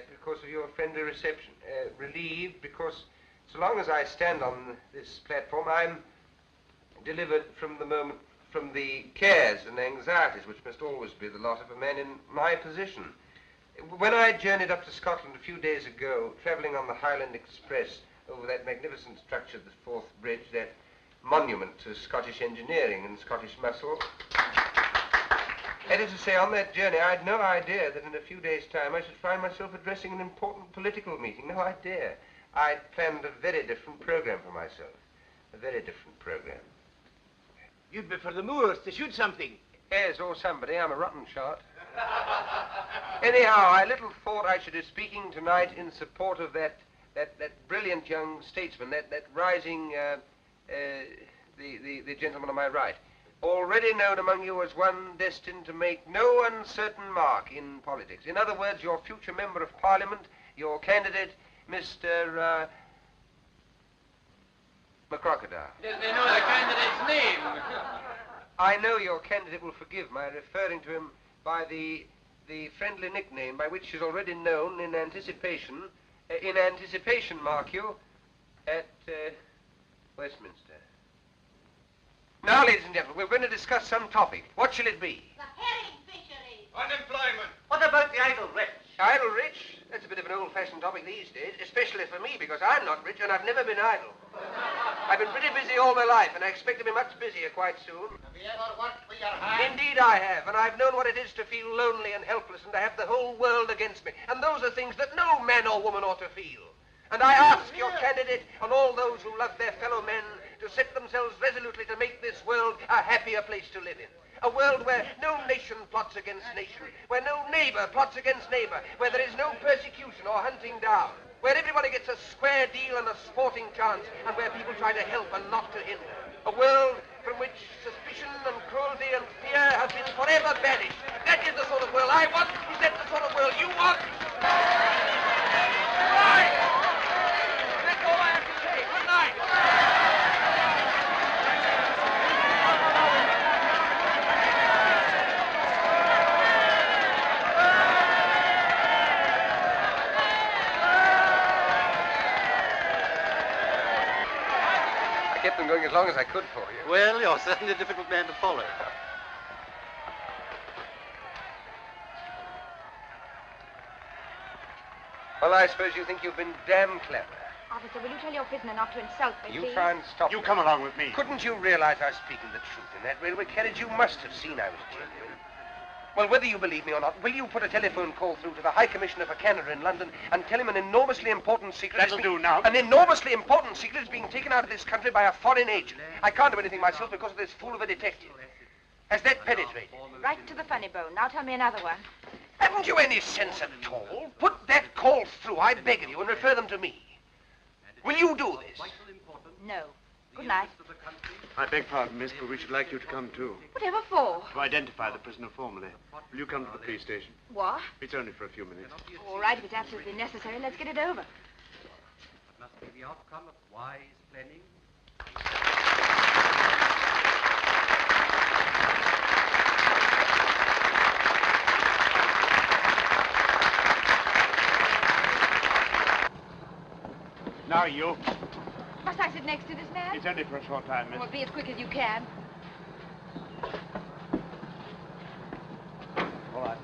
F: because of your friendly reception. Relieved because so long as I stand on this platform, I'm delivered from the cares and anxieties which must always be the lot of a man in my position. When I journeyed up to Scotland a few days ago, travelling on the Highland Express over that magnificent structure, the Forth Bridge, that monument to Scottish engineering and Scottish muscle, that is to say, on that journey, I had no idea that in a few days' time I should find myself addressing an important political meeting. No idea. I'd planned a very different program for myself. A very different program.
Q: You'd be for the moors to shoot something.
F: Yes, or somebody. I'm a rotten shot. Anyhow, I little thought I should be speaking tonight in support of that brilliant young statesman, that rising, the gentleman on my right. Already known among you as one destined to make no uncertain mark in politics. In other words, your future member of Parliament, your candidate, Mr. McCrocodile.
Q: Did they know the candidate's name?
F: I know your candidate will forgive my referring to him by the friendly nickname by which he's already known in anticipation, mark you, at Westminster. Now, ladies and gentlemen, we're going to discuss some topic. What shall it be?
P: The herring fisheries.
Q: Unemployment.
D: What about the idle rich?
F: Idle rich? That's a bit of an old-fashioned topic these days, especially for me, because I'm not rich and I've never been idle. I've been pretty busy all my life, and I expect to be much busier quite soon.
R: Have you ever worked for your hand?
F: Indeed I have, and I've known what it is to feel lonely and helpless and to have the whole world against me. And those are things that no man or woman ought to feel. And I ask your candidate and all those who love their fellow men to set themselves resolutely to make this world a happier place to live in. A world where no nation plots against nation, where no neighbor plots against neighbor, where there is no persecution or hunting down, where everybody gets a square deal and a sporting chance, and where people try to help and not to hinder. A world from which suspicion and cruelty and fear have been forever banished. That is the sort of world I want. Is that the sort of world you want? Right. That's all I have to say. Good night. I kept them going as long as I could for you.
M: Well, you're certainly a difficult man to follow.
F: Well, I suppose you think you've been damn clever.
O: Officer, will you tell your prisoner not to insult me,
F: You
O: please?
F: try and stop
Q: You
F: me.
Q: come along with me.
F: Couldn't you realize I was speaking the truth in that railway carriage? You must have seen I was genuine. Well, whether you believe me or not, will you put a telephone call through to the High Commissioner for Canada in London and tell him an enormously important secret...
Q: That'll do now.
F: An enormously important secret is being taken out of this country by a foreign agent. I can't do anything myself because of this fool of a detective. Has that penetrated?
O: Right to the funny bone. Now tell me another one.
F: Haven't you any sense at all? Put that call through, I beg of you, and refer them to me. Will you do this?
O: No. Good night.
Q: I beg pardon, miss, but we should like you to come too.
O: Whatever for?
Q: To identify the prisoner formally. Will you come to the police station?
O: What?
Q: It's only for a few minutes.
O: All right, if it's absolutely necessary, let's get it over.
K: It must be the outcome of wise planning.
H: are you?
U: Must I sit next to this man?
H: It's only for a short time, miss.
U: Well, be as quick as you can.
H: All right.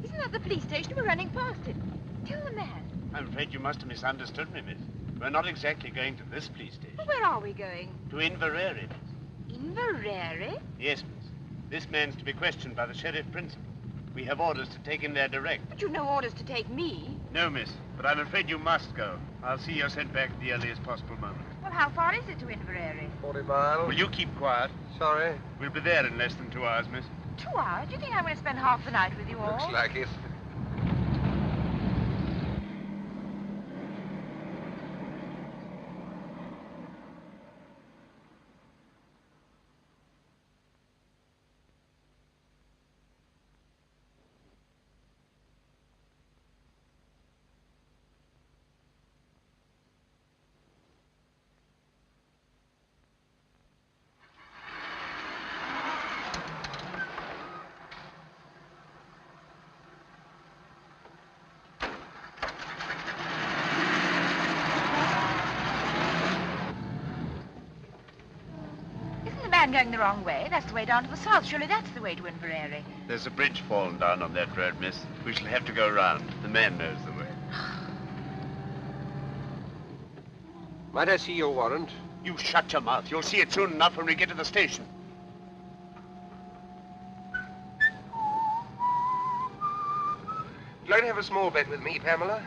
U: Isn't that the police station? We're running past it. Tell the man.
H: I'm afraid you must have misunderstood me, miss. We're not exactly going to this police station.
U: Well, where are we going?
H: To Inverary, miss.
U: Inverary?
H: Yes, miss. This man's to be questioned by the sheriff principal. We have orders to take him there direct.
U: But you've no orders to take me.
H: No, miss, but I'm afraid you must go. I'll see you're sent back at the earliest possible moment.
U: Well, how far is it to Inverary?
H: 40 miles. Will you keep quiet?
L: Sorry.
H: We'll be there in less than 2 hours, miss.
U: 2 hours? Do you think I'm going to spend half the night with you all?
L: Looks like it.
U: Going the wrong way. That's the way down to the south. Surely that's the way to Inverary.
H: There's a bridge fallen down on that road, miss. We shall have to go round. The man knows the way.
L: Might I see your warrant?
H: You shut your mouth. You'll see it soon enough when we get to the station.
F: Would you like to have a small bet with me, Pamela?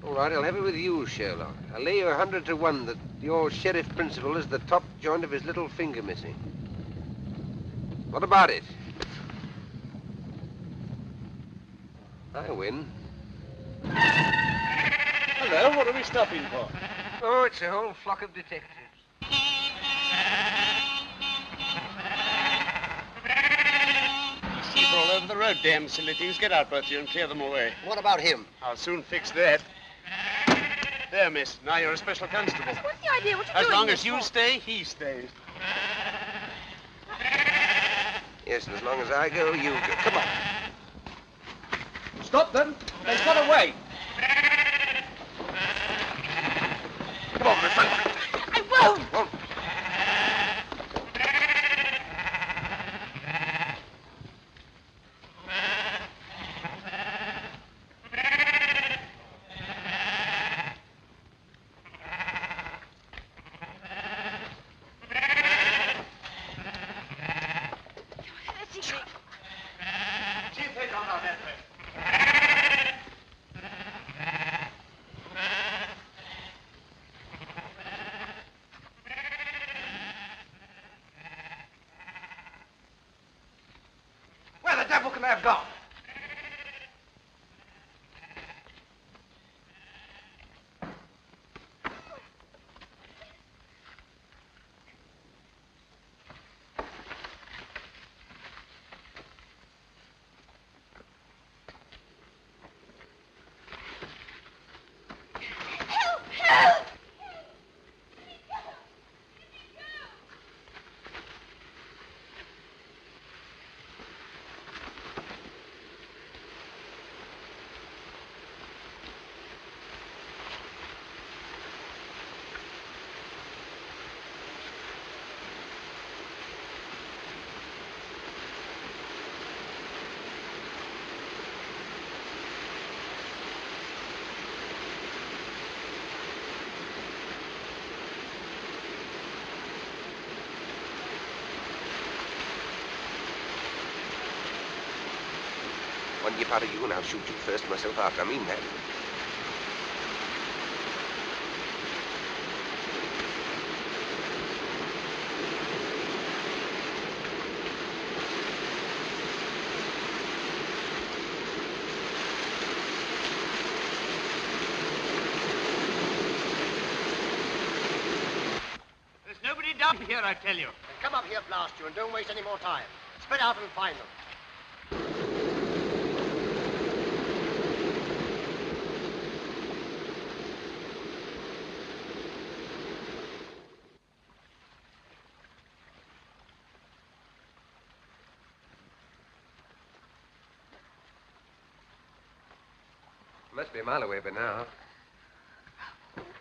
L: All right, I'll have it with you, Sherlock. I'll lay you 100 to 1 that your sheriff principal is the top joint of his little finger missing. What about it? I win.
H: Hello, what are we stopping for?
L: Oh, it's a whole flock of detectives.
H: Sheep are all over the road, damn silly things. Get out, both of you, and clear them away.
R: What about him?
H: I'll soon fix that. There, miss. Now you're a special constable.
U: What's the idea? What are you
H: As
U: doing
H: long
U: this
H: as you
U: for?
H: stay, he stays.
L: Yes, and as long as I go, you go. Come on.
J: Stop them. They've got away.
L: Come on, Miss Frank.
U: I won't.
L: Won't.
F: Where the devil can they have gone?
L: One yip out of you and I'll shoot you first, myself after. I mean that.
Q: There's nobody down here, I tell you.
R: Then come up here, blast you, and don't waste any more time. Spread out and find them.
L: Must be a mile away by now.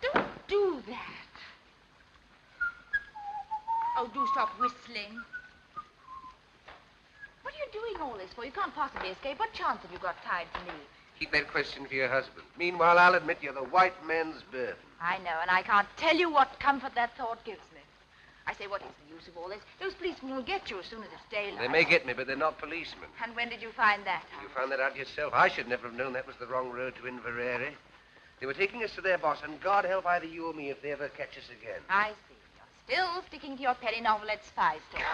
B: Don't do that. Oh, do stop whistling. What are you doing all this for? You can't possibly escape. What chance have you got tied to me?
L: Keep that question for your husband. Meanwhile, I'll admit you're the white man's burden.
B: I know, and I can't tell you what comfort that thought gives me. I say, what is the use of all this? Those policemen will get you as soon as it's daylight.
L: They may get me, but they're not policemen.
B: And when did you find that out?
L: You found that out yourself. I should never have known that was the wrong road to Inverary. They were taking us to their boss, and God help either you or me if they ever catch us again.
B: I see. You're still sticking to your penny novelette spy story.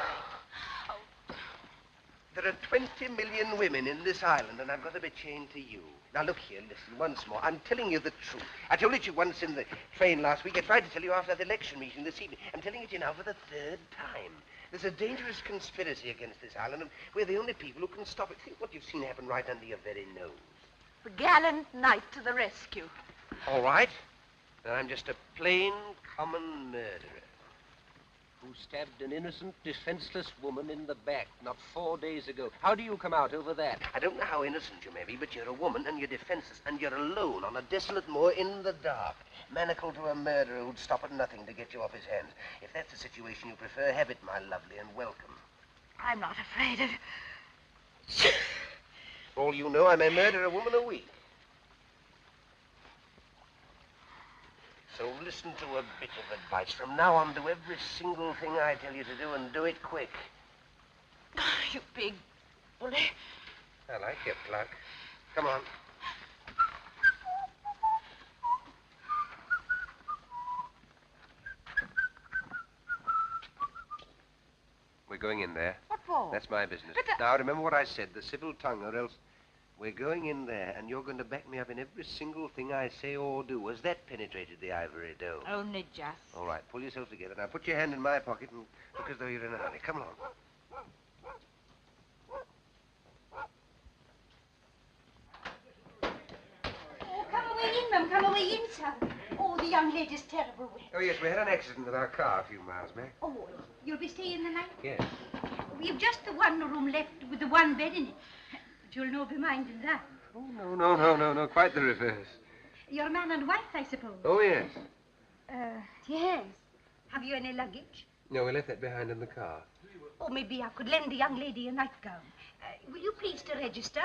L: There are 20 million women in this island, and I've got to be chained to you. Now, look here, listen, once more. I'm telling you the truth. I told it to you once in the train last week. I tried to tell you after the election meeting this evening. I'm telling it to you now for the third time. There's a dangerous conspiracy against this island, and we're the only people who can stop it. Think what you've seen happen right under your very nose.
B: The gallant knight to the rescue.
L: All right. Then I'm just a plain, common murderer who stabbed an innocent, defenseless woman in the back not 4 days ago. How do you come out over that? I don't know how innocent you may be, but you're a woman and you're defenseless and you're alone on a desolate moor in the dark, manacled to a murderer who'd stop at nothing to get you off his hands. If that's the situation you prefer, have it, my lovely, and welcome.
B: I'm not afraid of...
L: For all you know, I may murder a woman a week. So listen to a bit of advice. From now on, do every single thing I tell you to do, and do it quick.
B: You big bully.
L: I like your pluck. Come on. We're going in there.
B: What for?
L: That's my business.
B: But
L: Now, remember what I said, the civil tongue, or else we're going in there, and you're going to back me up in every single thing I say or do. Has that penetrated the ivory dome?
B: Only just.
L: All right, pull yourself together. Now, put your hand in my pocket and look as though you're in a hurry. Come along.
C: Oh, come away in, Mum. Come away in, son. Oh, the young lady's terrible wet.
L: Oh, yes, we had an accident with our car a few miles back.
C: Oh, you'll be staying the night?
L: Yes.
C: We've just the one room left with the one bed in it. But you'll no be minding that.
L: Oh, no. Quite the reverse.
C: You're man and wife, I suppose.
L: Oh, yes.
C: Yes. Have you any luggage?
L: No, we left that behind in the car.
C: Oh, maybe I could lend the young lady a nightgown. Will you please to register?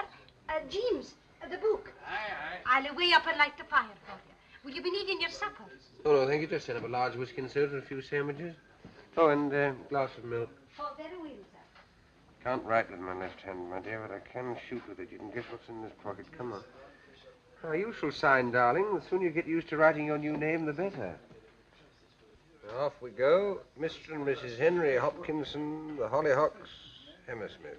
C: James, the book.
J: Aye.
C: I'll away up and light the fire for you. Will you be needing your supper?
L: Oh, no, thank you. Just set up a large whiskey and soda and a few sandwiches. Oh, and a glass of milk.
C: Oh, very well, sir.
L: Can't write with my left hand, my dear, but I can shoot with it. You can guess what's in this pocket. Come on. Now, you shall sign, darling. The sooner you get used to writing your new name, the better. Now, off we go. Mr. and Mrs. Henry Hopkinson, the Hollyhocks, Hammersmith.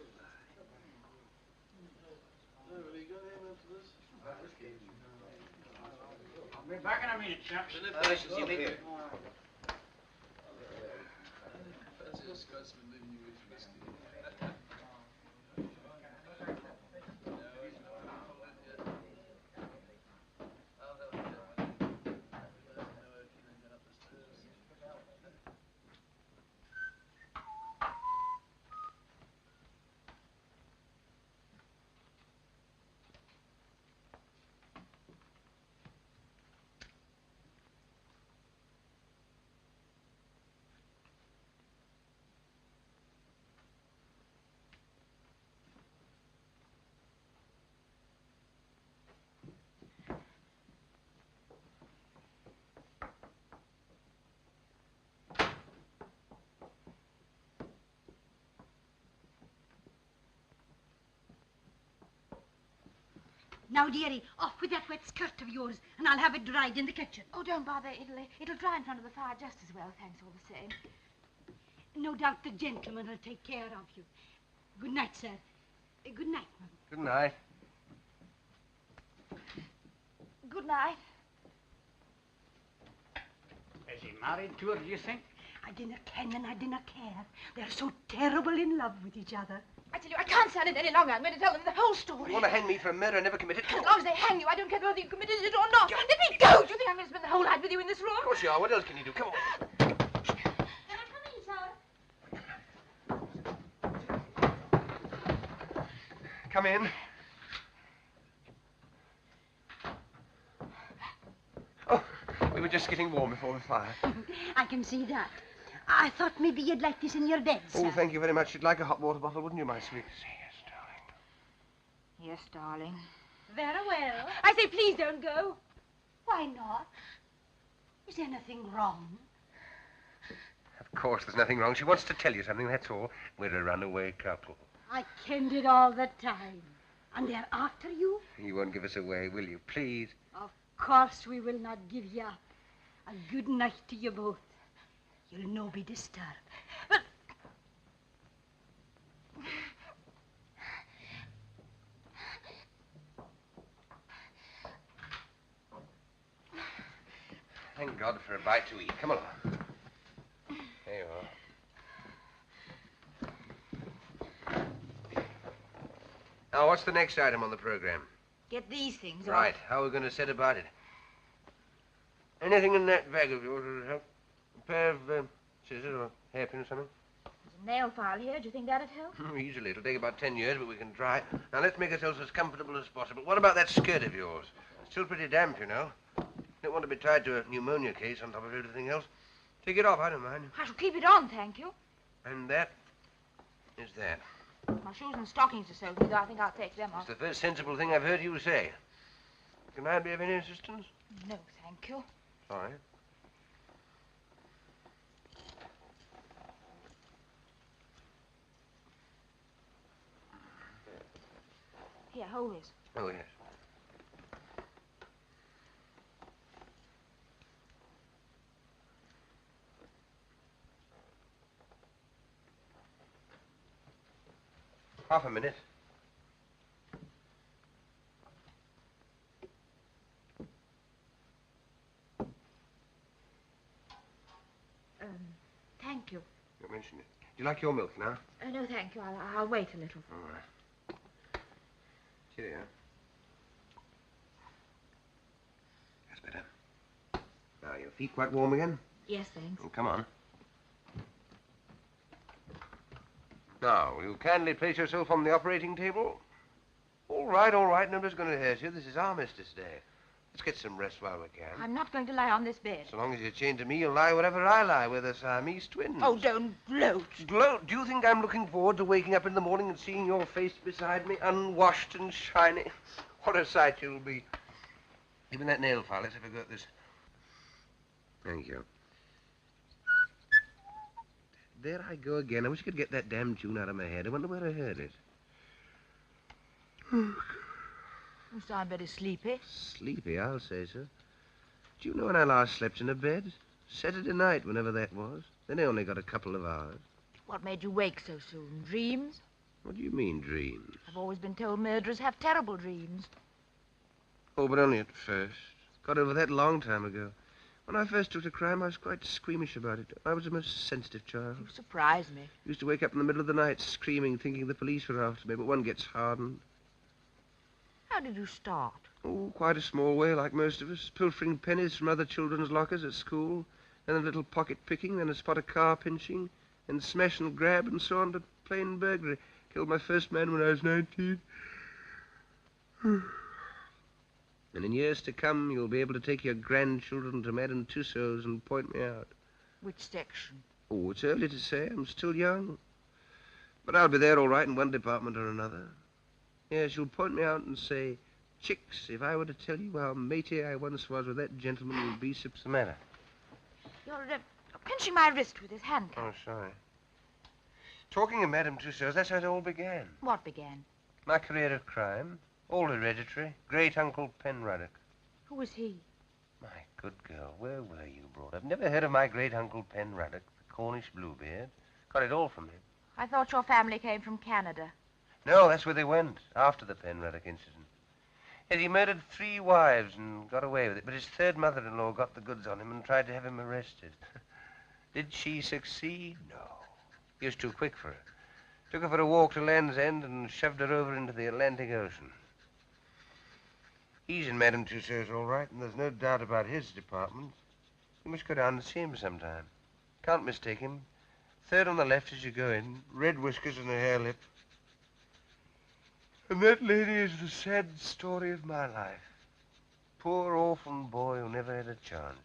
J: I'll be back in a minute, chaps.
C: Now, dearie, off with that wet skirt of yours, and I'll have it dried in the kitchen.
B: Oh, don't bother. It'll dry in front of the fire just as well, thanks all the same.
C: No doubt the gentleman will take care of you. Good night, sir. Good night, Mum.
L: Good night.
B: Good night.
J: Is he married to her, do you think?
C: I dinna ken and I dinna care. They're so terrible in love with each other.
B: I tell you, I can't stand it any longer. I'm going to tell them the whole story.
L: You want to hang me for a murder I never committed?
B: As long as they hang you, I don't care whether you committed it or not. Let me go! Do you think I'm going to spend the whole night with you in this room?
L: Of course you are. What else can you do? Come on.
C: Can I come in, sir?
L: Come in.
F: just getting warm before the fire.
C: I can see that. I thought maybe you'd like this in your bed, sir.
F: Oh, thank you very much. You'd like a hot water bottle, wouldn't you, my sweet?
B: Yes, darling.
C: Very well.
O: I say, please don't go.
C: Why not? Is there anything wrong?
F: Of course there's nothing wrong. She wants to tell you something, that's all. We're a runaway couple.
C: I kenned it all the time. And they're after you?
F: You won't give us away, will you? Please.
C: Of course we will not give you up. A good night to you both. You'll no be disturbed.
F: Thank God for a bite to eat. Come along. There you are. Now, what's the next item on the program?
B: Get these things
F: Right.
B: off.
F: How are we going to set about it? Anything in that bag of yours will help? A pair of scissors or hairpin or something?
B: There's a nail file here. Do you think that'd help?
F: Easily. It'll take about 10 years, but we can try. Now, let's make ourselves as comfortable as possible. What about that skirt of yours? It's still pretty damp, you know. Don't want to be tied to a pneumonia case on top of everything else. Take it off, I don't mind.
B: I shall keep it on, thank you.
F: And that is that.
B: My shoes and stockings are soaked, though I think I'll take them off.
F: It's the first sensible thing I've heard you say. Can I be of any assistance?
B: No, thank you.
F: Sorry.
B: Here, hold this.
F: Oh, yes. Half a minute.
B: Thank you.
F: Don't mention it. Do you like your milk now?
B: No, thank you. I'll wait a little.
F: All right. Cheerio. That's better. Now, your feet quite warm again?
B: Yes, thanks.
F: Oh, come on. Now, will you kindly place yourself on the operating table? All right, all right. Nobody's going to hurt you. This is Armistice Day. Let's get some rest while we can.
B: I'm not going to lie on this bed.
F: So long as you're chained to me, you'll lie wherever I lie. We're the Siamese twins.
B: Oh, don't gloat.
F: Gloat? Do you think I'm looking forward to waking up in the morning and seeing your face beside me, unwashed and shiny? What a sight you'll be. Even that nail file. Let's have a go at this. Thank you. There I go again. I wish I could get that damn tune out of my head. I wonder where I heard it.
B: You sound very sleepy.
F: Sleepy, I'll say so. Do you know when I last slept in a bed? Saturday night, whenever that was. Then I only got a couple of hours.
B: What made you wake so soon? Dreams?
F: What do you mean, dreams?
B: I've always been told murderers have terrible dreams.
F: Oh, but only at first. Got over that a long time ago. When I first took to crime, I was quite squeamish about it. I was a most sensitive child.
B: You surprise me.
F: Used to wake up in the middle of the night screaming, thinking the police were after me, but one gets hardened.
B: How did you start?
F: Oh, quite a small way, like most of us. Pilfering pennies from other children's lockers at school, then a little pocket picking, then a spot of car pinching, then smash and grab, and so on to plain burglary. Killed my first man when I was 19. And in years to come, you'll be able to take your grandchildren to Madame Tussauds and point me out.
B: Which section?
F: Oh, it's early to say. I'm still young. But I'll be there all right in one department or another. Yes, you'll point me out and say, Chicks, if I were to tell you how matey I once was with that gentleman, you'd be... What's the matter?
B: You're pinching my wrist with his handcuff.
F: Oh, sorry. Talking of Madame Tussauds, that's how it all began.
B: What began?
F: My career of crime. All hereditary. Great-uncle Penruddock.
B: Who was he?
F: My good girl, where were you brought up? Never heard of my great-uncle Penruddock, the Cornish Bluebeard? Got it all from him.
B: I thought your family came from Canada.
F: No, that's where they went, after the Penruddock incident. Yet he murdered 3 wives and got away with it, but his third mother-in-law got the goods on him and tried to have him arrested. Did she succeed? No. He was too quick for her. Took her for a walk to Land's End and shoved her over into the Atlantic Ocean. He's in Madame Tussauds all right, and there's no doubt about his department. You must go down and see him sometime. Can't mistake him. Third on the left as you go in, red whiskers and a hare lip. And that lady is the sad story of my life. Poor orphan boy who never had a chance.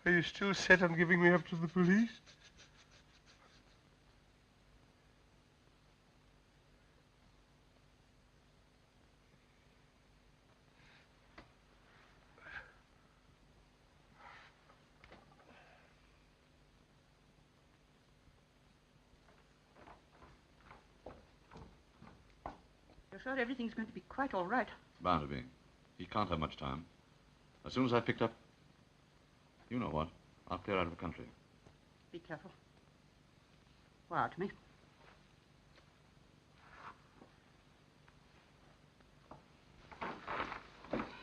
F: Are you still set on giving me up to the police?
I: You're sure everything's going to be quite all right?
S: Bound to be. He can't have much time. As soon as I picked up... You know what? I'll clear out of the country.
I: Be careful. Wire to me.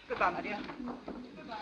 I: Goodbye, my dear. Goodbye.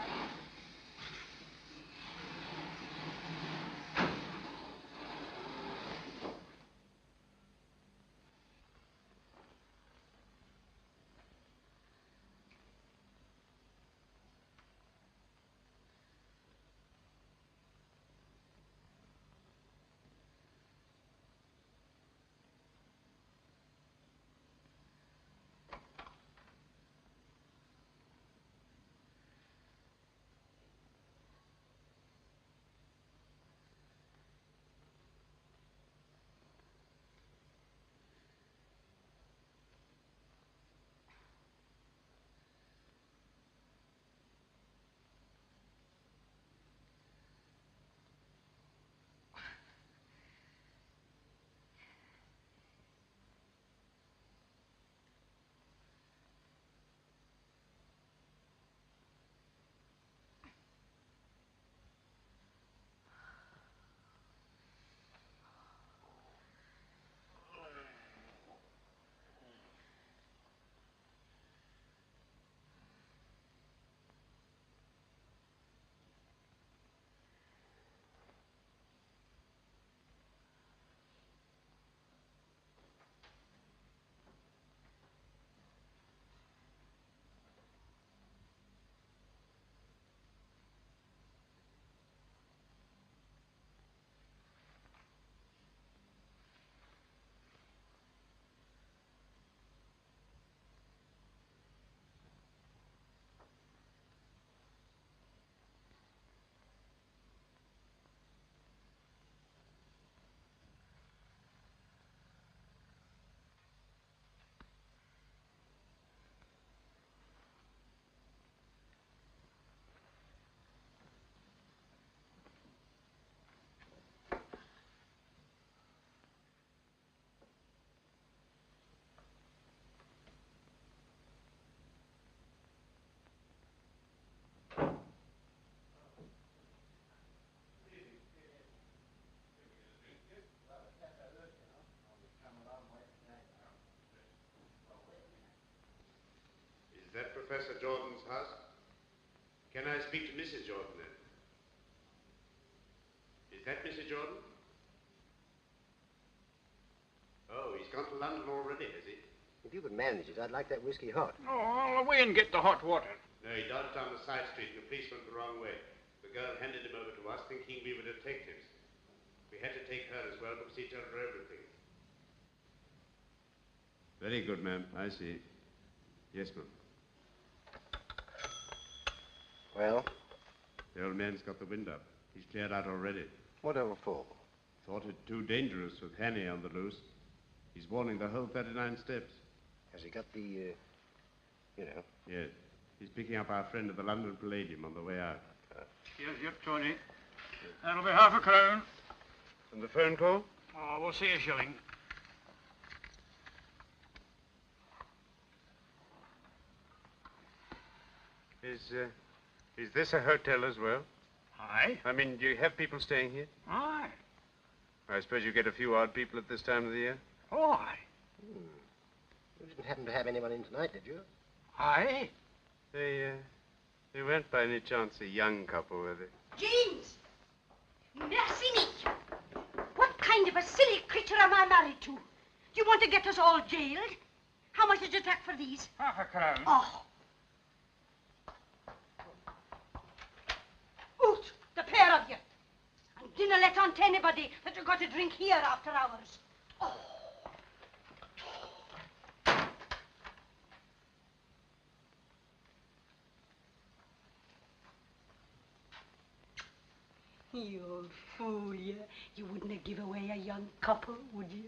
H: Is that Professor Jordan's house? Can I speak to Mrs. Jordan then? Is that Mrs. Jordan? Oh, he's gone to London already, has he?
R: If you could manage it, I'd like that whiskey hot.
J: Oh, I'll away and get the hot water.
H: No, he dodged down the side street and the police went the wrong way. The girl handed him over to us thinking we were detectives. We had to take her as well because he told her everything. Very good, ma'am. I see. Yes, ma'am.
R: Well?
H: The old man's got the wind up. He's cleared out already.
R: Whatever for?
H: Thought it too dangerous with Hanny on the loose. He's warning the whole 39 steps.
R: Has he got the, you know?
H: Yes. He's picking up our friend at the London Palladium on the way out.
J: Yep, Tony. That'll be £0.50.
H: And the phone call?
J: Oh, we'll see a shilling.
H: Is this a hotel as well?
J: Aye.
H: I mean, do you have people staying here?
J: Aye.
H: I suppose you get a few odd people at this time of the year?
J: Oh, aye.
R: You didn't happen to have anyone in tonight, did you?
J: Aye.
H: They weren't by any chance a young couple, were they?
C: James! Mercy me! What kind of a silly creature am I married to? Do you want to get us all jailed? How much did you take for these?
J: £0.50.
C: Oh. Out, the pair of you. And dinna let on to anybody that you got to drink here after hours. Oh. You old fool, you. You wouldn't have give away a young couple, would you?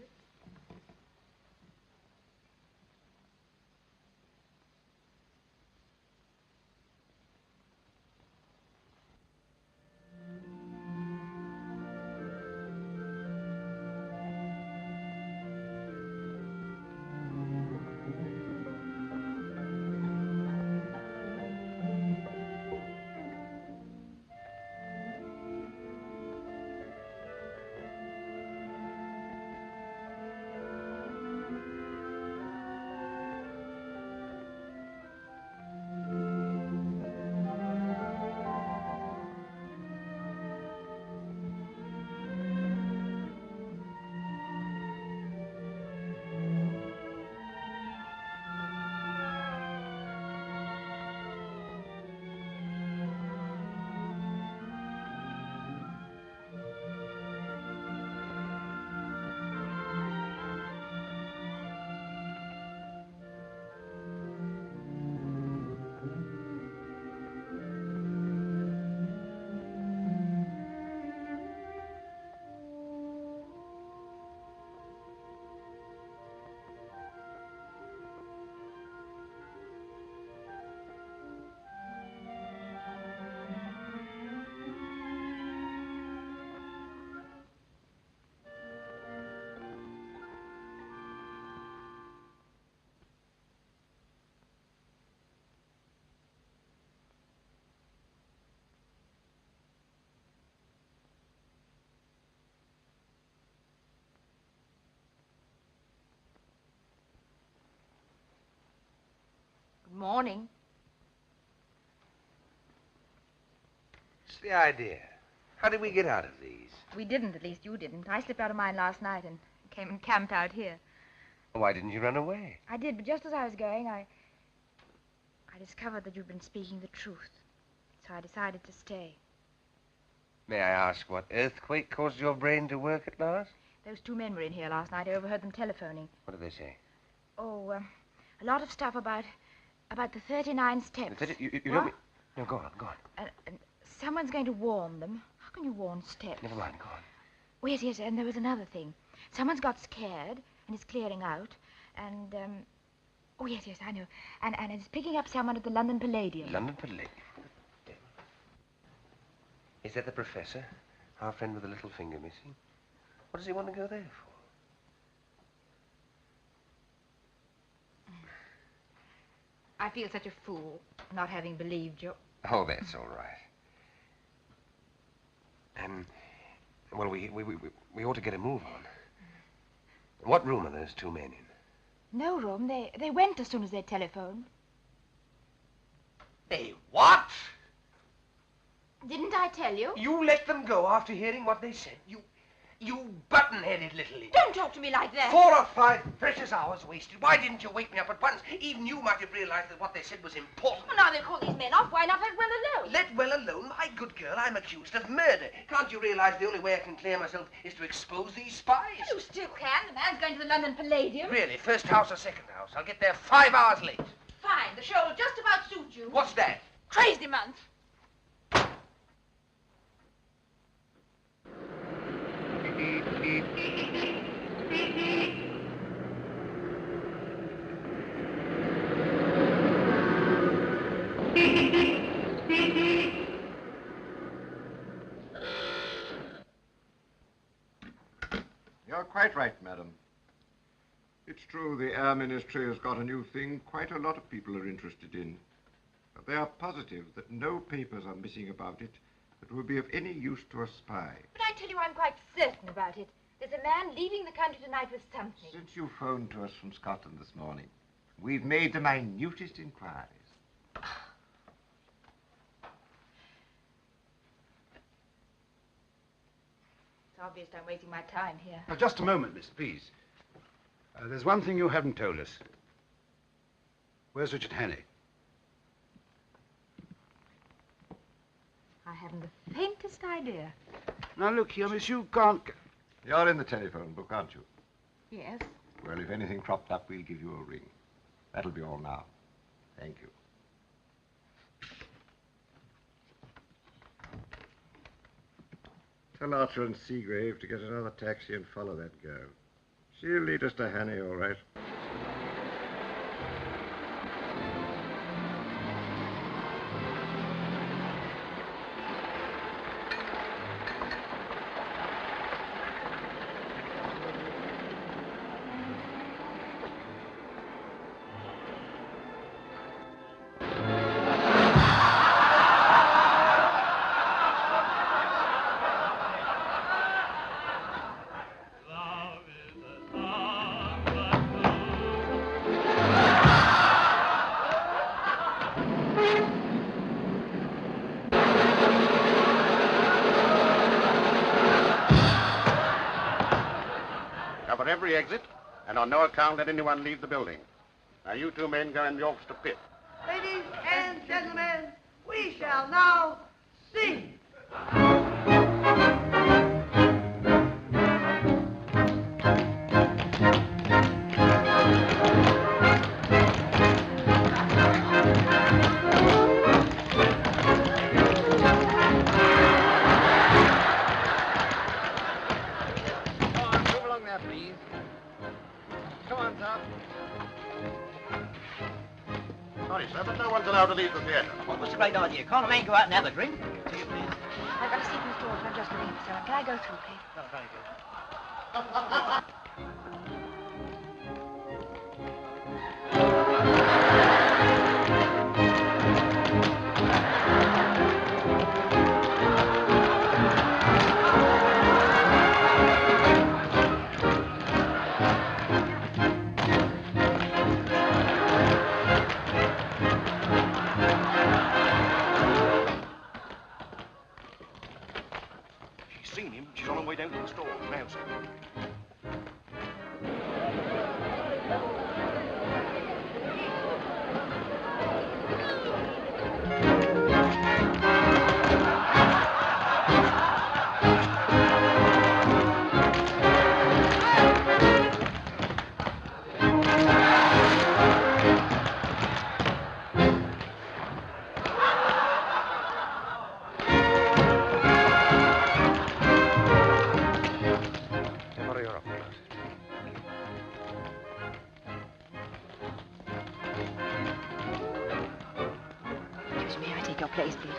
B: Good morning.
F: What's the idea? How did we get out of these?
B: We didn't, at least you didn't. I slipped out of mine last night and came and camped out here.
F: Why didn't you run away?
B: I did, but just as I was going, I discovered that you'd been speaking the truth. So I decided to stay.
F: May I ask what earthquake caused your brain to work at last?
B: Those two men were in here last night. I overheard them telephoning.
F: What did they say?
B: Oh, a lot of stuff about the 39 steps.
F: You don't mean... No, go on, go on.
B: And someone's going to warn them. How can you warn steps?
F: Never mind, go on.
B: Oh, yes, and there was another thing. Someone's got scared and is clearing out. And, oh, yes, I know. And it's picking up someone at the London Palladium.
F: London Palladium? Is that the professor? Our friend with the little finger missing? What does he want to go there for?
B: I feel such a fool not having believed you.
F: Oh, that's all right. Well, we ought to get a move on. What room are those two men in?
B: No room. They went as soon as they telephoned.
F: They what?
B: Didn't I tell you?
F: You let them go after hearing what they said. You button-headed little idiot.
B: Don't talk to me like that.
F: 4 or 5 precious hours wasted. Why didn't you wake me up at once? Even you might have realized that what they said was important.
B: Well, now they'll call these men off. Why not let well alone?
F: Let well alone? My good girl, I'm accused of murder. Can't you realize the only way I can clear myself is to expose these spies?
B: You still can. The man's going to the London Palladium.
F: Really? First house or second house? I'll get there 5 hours late.
B: Fine. The show will just about suit you.
F: What's that?
B: Crazy month.
A: You're quite right, madam. It's true the Air Ministry has got a new thing quite a lot of people are interested in. But they are positive that no papers are missing about it that will be of any use to a spy.
B: But I tell you, I'm quite certain about it. There's a man leaving the country tonight with something.
A: Since you phoned to us from Scotland this morning, we've made the minutest inquiries.
B: It's obvious I'm wasting my time here.
E: Now, just a moment, miss, please. There's one thing you haven't told us. Where's Richard Hannay?
B: I haven't the faintest idea.
E: Now, look here, miss, you can't...
A: You're in the telephone book, aren't you?
B: Yes.
A: Well, if anything cropped up, we'll give you a ring. That'll be all now. Thank you. Tell Archer and Seagrave to get another taxi and follow that girl. She'll lead us to Hanny, all right.
H: Cover every exit, and on no account let anyone leave the building. Now, you two men go in the orchestra pit.
C: Ladies and gentlemen, we shall now sing.
H: Sorry, sir, but no one's allowed to leave the theatre.
D: Well, what's the great idea? Can't a man go out and have a drink?
B: I've got a seat in the stall, but I'm just looking for someone. Can I go through, please?
D: Oh, very good.
H: Seen him. She's on her way down to the store. Now, sir.
B: Place, please.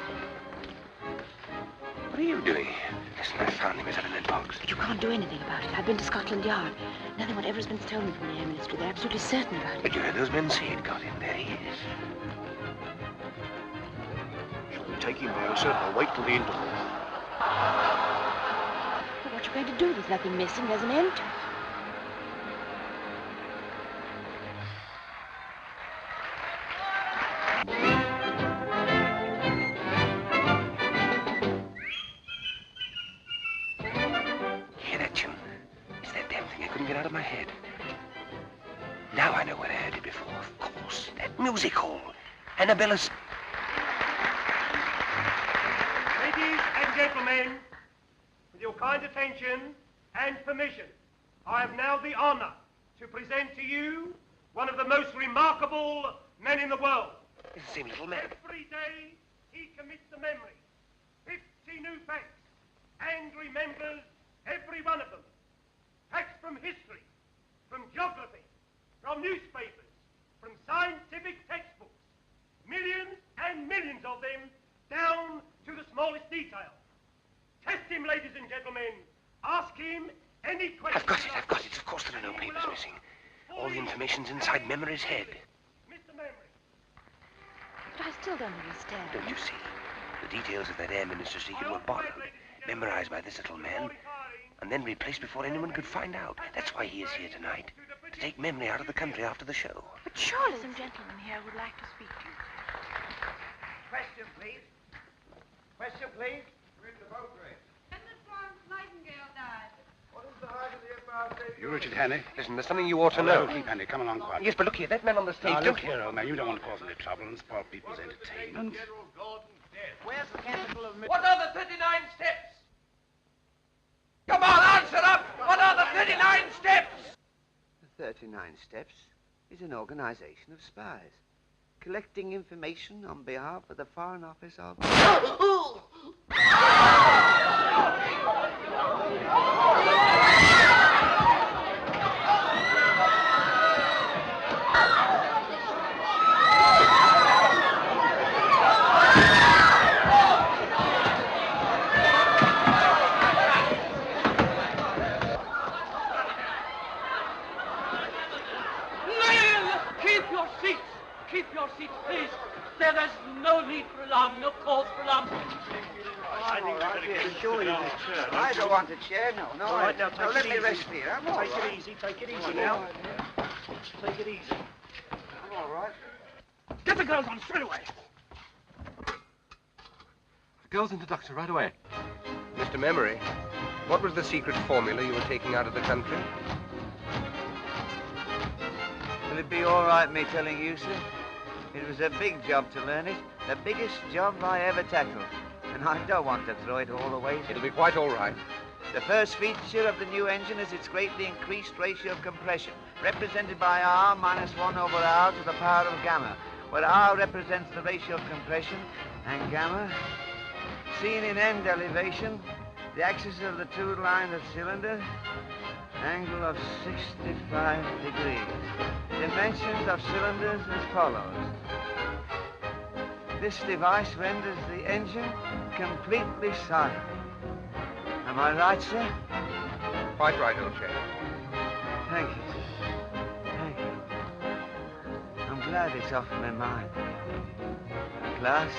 L: What are you doing? Listen, I found him. He's had an inbox.
B: But you can't do anything about it. I've been to Scotland Yard. Nothing whatever has been stolen from the Air Ministry. They're absolutely certain about it.
L: But you heard those men say he'd got in. There he is.
H: Shall we take him now, sir, or wait till the interval?
B: But what are you going to do? There's nothing missing. There's an end to it.
L: Music hall. Annabella's...
N: Ladies and gentlemen, with your kind attention and permission, I have now the honor to present to you one of the most remarkable men in the world.
L: It's the same little man.
N: Every day he commits to memory 50 new facts and remembers every one of them. Facts from history, from geography, from newspapers, from scientific textbooks, millions and millions of them, down to the smallest detail. Test him, ladies and gentlemen. Ask him any question.
L: I've got it. Of course there are no papers missing. All the information's inside Memory's head.
N: Mr. Memory.
B: But I still don't understand.
L: Don't you see? The details of that Air Minister's secret were borrowed, memorized by this little man, and then replaced before anyone could find out. That's why he is here tonight. To take Memory out of the country after the show.
B: But surely some gentleman here would like to speak to you.
D: Question, please. Question, please.
F: Where's the boat race?
O: When the Florence Nightingale died.
F: What is the height of the Empire State?
H: You, Richard Hanny?
L: Listen, there's something you ought to know.
H: Keep Hanny. Come along quietly.
L: Yes, but look here, that man on the stage...
H: Now, look here, old man. You don't want to cause any trouble and spoil people's entertainment.
D: Where's the capital of...
K: What are the 39 steps? Come on, answer up! What are the 39 steps?
V: The 39 Steps is an organization of spies, collecting information on behalf of the Foreign Office of...
G: Keep your seats, please. There's no need for alarm, no cause for alarm.
V: I don't want a chair, no.
G: All right, now
V: no, let me rest here. I'm all right.
G: Take it easy now. Take it easy.
V: I'm all right.
G: Get the girls on straight away.
K: The girls into Doctor right away. Mr. Memory, what was the secret formula you were taking out of the country?
V: Will it be all right me telling you, sir? It was a big job to learn it, the biggest job I ever tackled. And I don't want to throw it all away.
K: It'll be quite all right.
V: The first feature of the new engine is its greatly increased ratio of compression, represented by R minus 1 over R to the power of gamma, where R represents the ratio of compression, and gamma, seen in end elevation, the axis of the two lines of cylinder, angle of 65 degrees. Dimensions of cylinders as follows. This device renders the engine completely silent. Am I right, sir?
K: Quite right, old chap.
V: Thank you, sir. Thank you. I'm glad it's off my mind. At last,